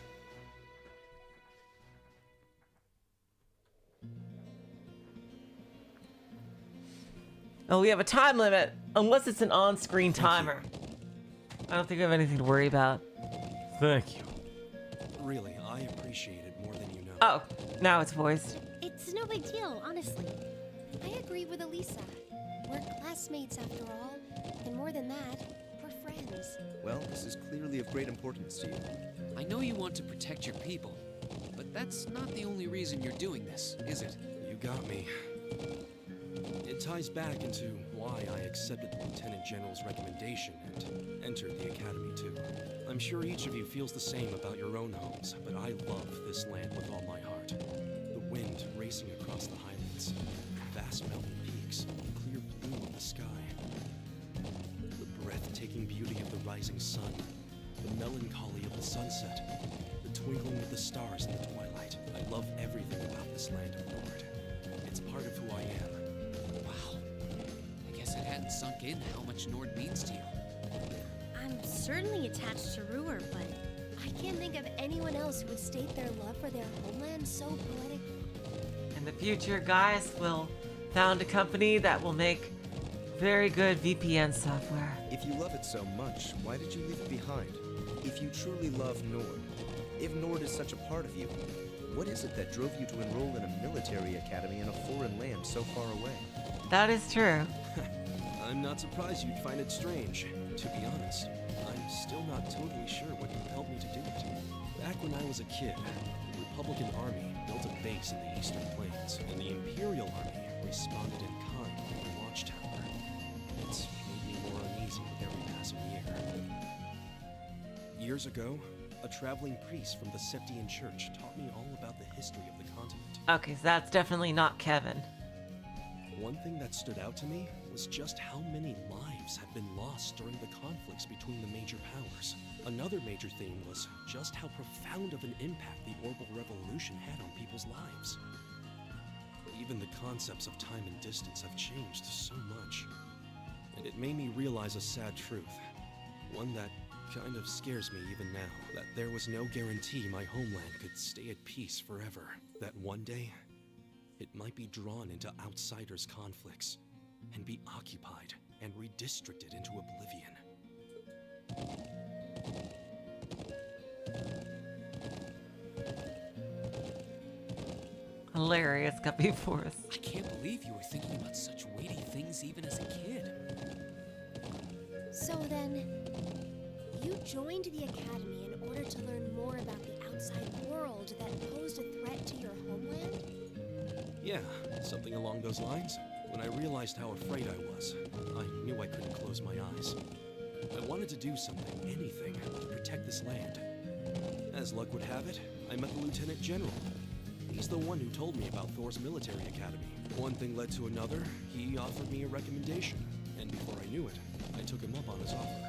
Oh, we have a time limit, unless it's an on-screen timer. I don't think we have anything to worry about.
Thank you.
Really, I appreciate it more than you know.
Oh, now it's voiced.
It's no big deal, honestly. I agree with Elisa. We're classmates after all, and more than that, we're friends.
Well, this is clearly of great importance to you.
I know you want to protect your people, but that's not the only reason you're doing this, is it?
You got me. It ties back into why I accepted the Lieutenant General's recommendation and entered the Academy too. I'm sure each of you feels the same about your own homes, but I love this land with all my heart. The wind racing across the highlands, vast mountain peaks, the clear blue of the sky, the breathtaking beauty of the rising sun, the melancholy of the sunset, the twinkling of the stars in the twilight. I love everything about this land of Nord. It's part of who I am.
Wow. I guess it hadn't sunk in how much Nord means to you.
I'm certainly attached to Ruhr, but I can't think of anyone else who would state their love for their homeland so poetically.
In the future, Gaius will found a company that will make very good VPN software.
If you love it so much, why did you leave it behind? If you truly love Nord, if Nord is such a part of you, what is it that drove you to enroll in a military academy in a foreign land so far away?
That is true.
I'm not surprised you'd find it strange. To be honest, I'm still not totally sure what compelled me to do it. Back when I was a kid, the Republican Army built a base in the Eastern Plains, and the Imperial Army responded in kind with a watchtower. It's made me more uneasy with every passing year. Years ago, a traveling priest from the Septian Church taught me all about the history of the continent.
Okay, so that's definitely not Kevin.
One thing that stood out to me was just how many lives have been lost during the conflicts between the major powers. Another major theme was just how profound of an impact the Orbital Revolution had on people's lives. Even the concepts of time and distance have changed so much. And it made me realize a sad truth. One that kind of scares me even now. That there was no guarantee my homeland could stay at peace forever. That one day, it might be drawn into outsiders' conflicts and be occupied and redistricted into oblivion.
Hilarious, Guppy Force.
I can't believe you were thinking about such weighty things even as a kid.
So then, you joined the Academy in order to learn more about the outside world that posed a threat to your homeland?
Yeah, something along those lines. When I realized how afraid I was, I knew I couldn't close my eyes. I wanted to do something, anything, to protect this land. As luck would have it, I met the Lieutenant General. He's the one who told me about Thor's military academy. One thing led to another, he offered me a recommendation, and before I knew it, I took him up on his offer.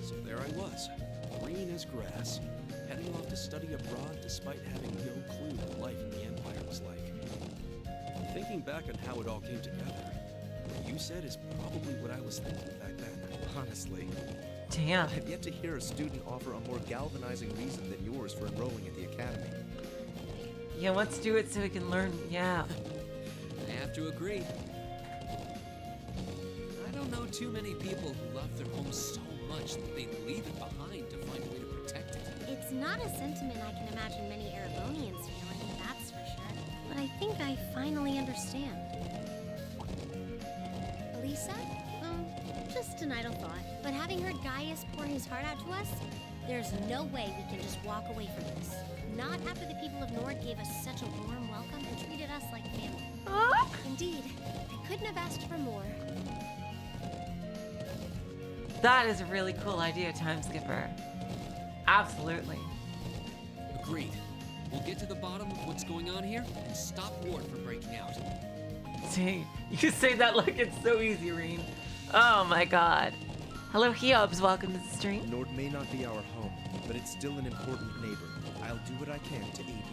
So there I was, green as grass, heading off to study abroad despite having no clue what life in the Empire was like. Thinking back on how it all came together, what you said is probably what I was thinking back then.
Honestly,
Damn.
I've yet to hear a student offer a more galvanizing reason than yours for enrolling at the academy.
Yeah, let's do it so we can learn. Yeah.
I have to agree. I don't know too many people who love their home so much that they'd leave it behind to find a way to protect it.
It's not a sentiment I can imagine many Erebonians feeling, that's for sure. But I think I finally understand.
Elisa?
Just an idle thought. But having heard Gaius pour his heart out to us, there's no way we can just walk away from this. Not after the people of Nord gave us such a warm welcome and treated us like family.
Indeed, I couldn't have asked for more.
That is a really cool idea, Time Skipper. Absolutely.
Agreed. We'll get to the bottom of what's going on here and stop Ward from breaking out.
See, you say that like it's so easy, Rean. Oh my god. Hello, Heobs. Welcome to the stream.
Nord may not be our home, but it's still an important neighbor. I'll do what I can to aid you.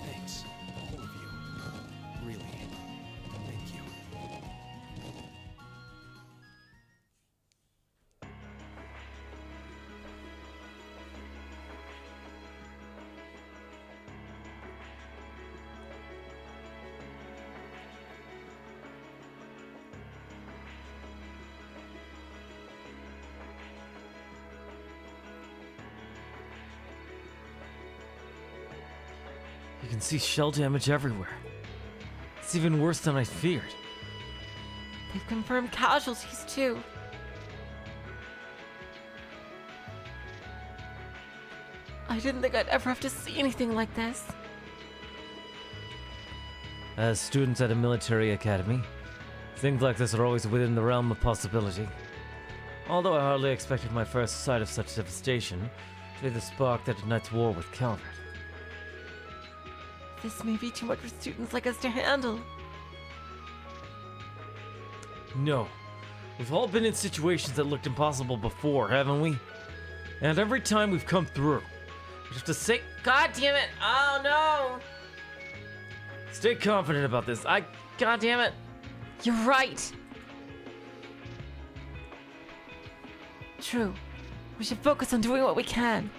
Thanks, all of you. Really, thank you.
You can see shell damage everywhere. It's even worse than I feared.
They've confirmed casualties, too. I didn't think I'd ever have to see anything like this.
As students at a military academy, things like this are always within the realm of possibility. Although I hardly expected my first sight of such devastation to be the spark that ignites war with Calvert.
This may be too much for students like us to handle.
No. We've all been in situations that looked impossible before, haven't we? And every time we've come through, we have to say,
God damn it! Oh no!
stay confident about this.
God damn it! You're right! True. We should focus on doing what we can.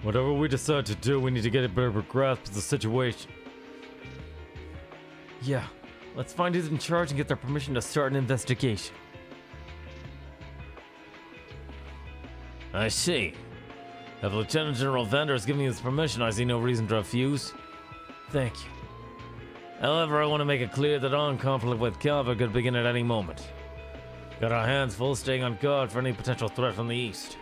Whatever we decide to do, we need to get a better grasp of the situation. Yeah, Let's find who's in charge and get their permission to start an investigation.
I see. If Lieutenant General Vander has given you his permission, I see no reason to refuse.
Thank you.
However, I want to make it clear that armed conflict with Calvert could begin at any moment. Got our hands full staying on guard for any potential threat from the east.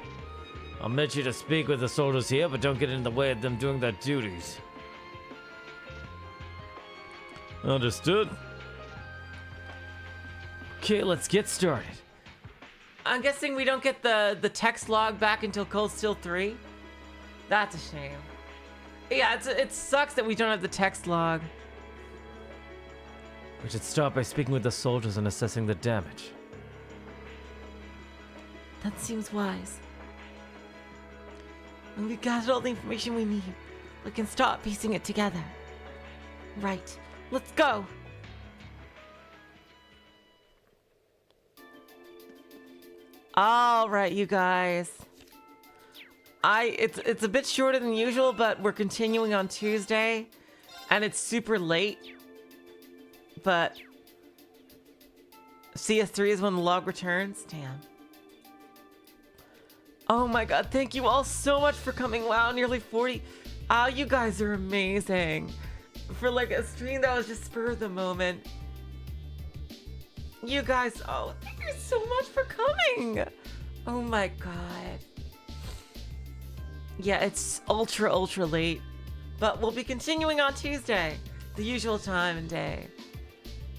I'll admit you to speak with the soldiers here, but don't get in the way of them doing their duties.
Understood. Okay, let's get started.
I'm guessing we don't get the text log back until Cold Steel 3. That's a shame. Yeah, it sucks that we don't have the text log.
We should start by speaking with the soldiers and assessing the damage.
That seems wise. When we've gathered all the information we need, we can start piecing it together. Right. Let's go. All right, you guys. It's a bit shorter than usual, but we're continuing on Tuesday, and it's super late. But CS3 is when the log returns. Damn. Oh my god, thank you all so much for coming. Wow, nearly 40. Oh, you guys are amazing. For like a stream that was just spur of the moment. You guys, oh, thank you so much for coming. Oh my god. Yeah, it's ultra late. But we'll be continuing on Tuesday, the usual time and day.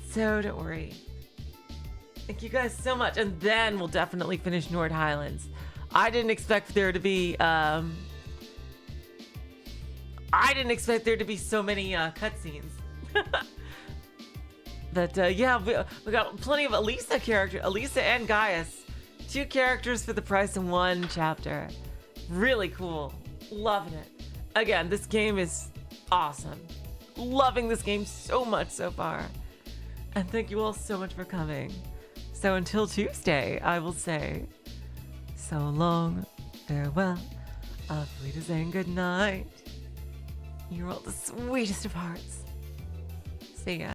So don't worry. Thank you guys so much. And then we'll definitely finish Nord Highlands. I didn't expect there to be so many cutscenes. But yeah, we got plenty of Elisa characters. Elisa and Gaius. 2 characters for the price of 1 chapter. Really cool. Loving it. Again, this game is awesome. Loving this game so much so far. And thank you all so much for coming. So until Tuesday, I will say, so long, farewell, auf Wiedersehen, good night. You're all the sweetest of hearts. See ya.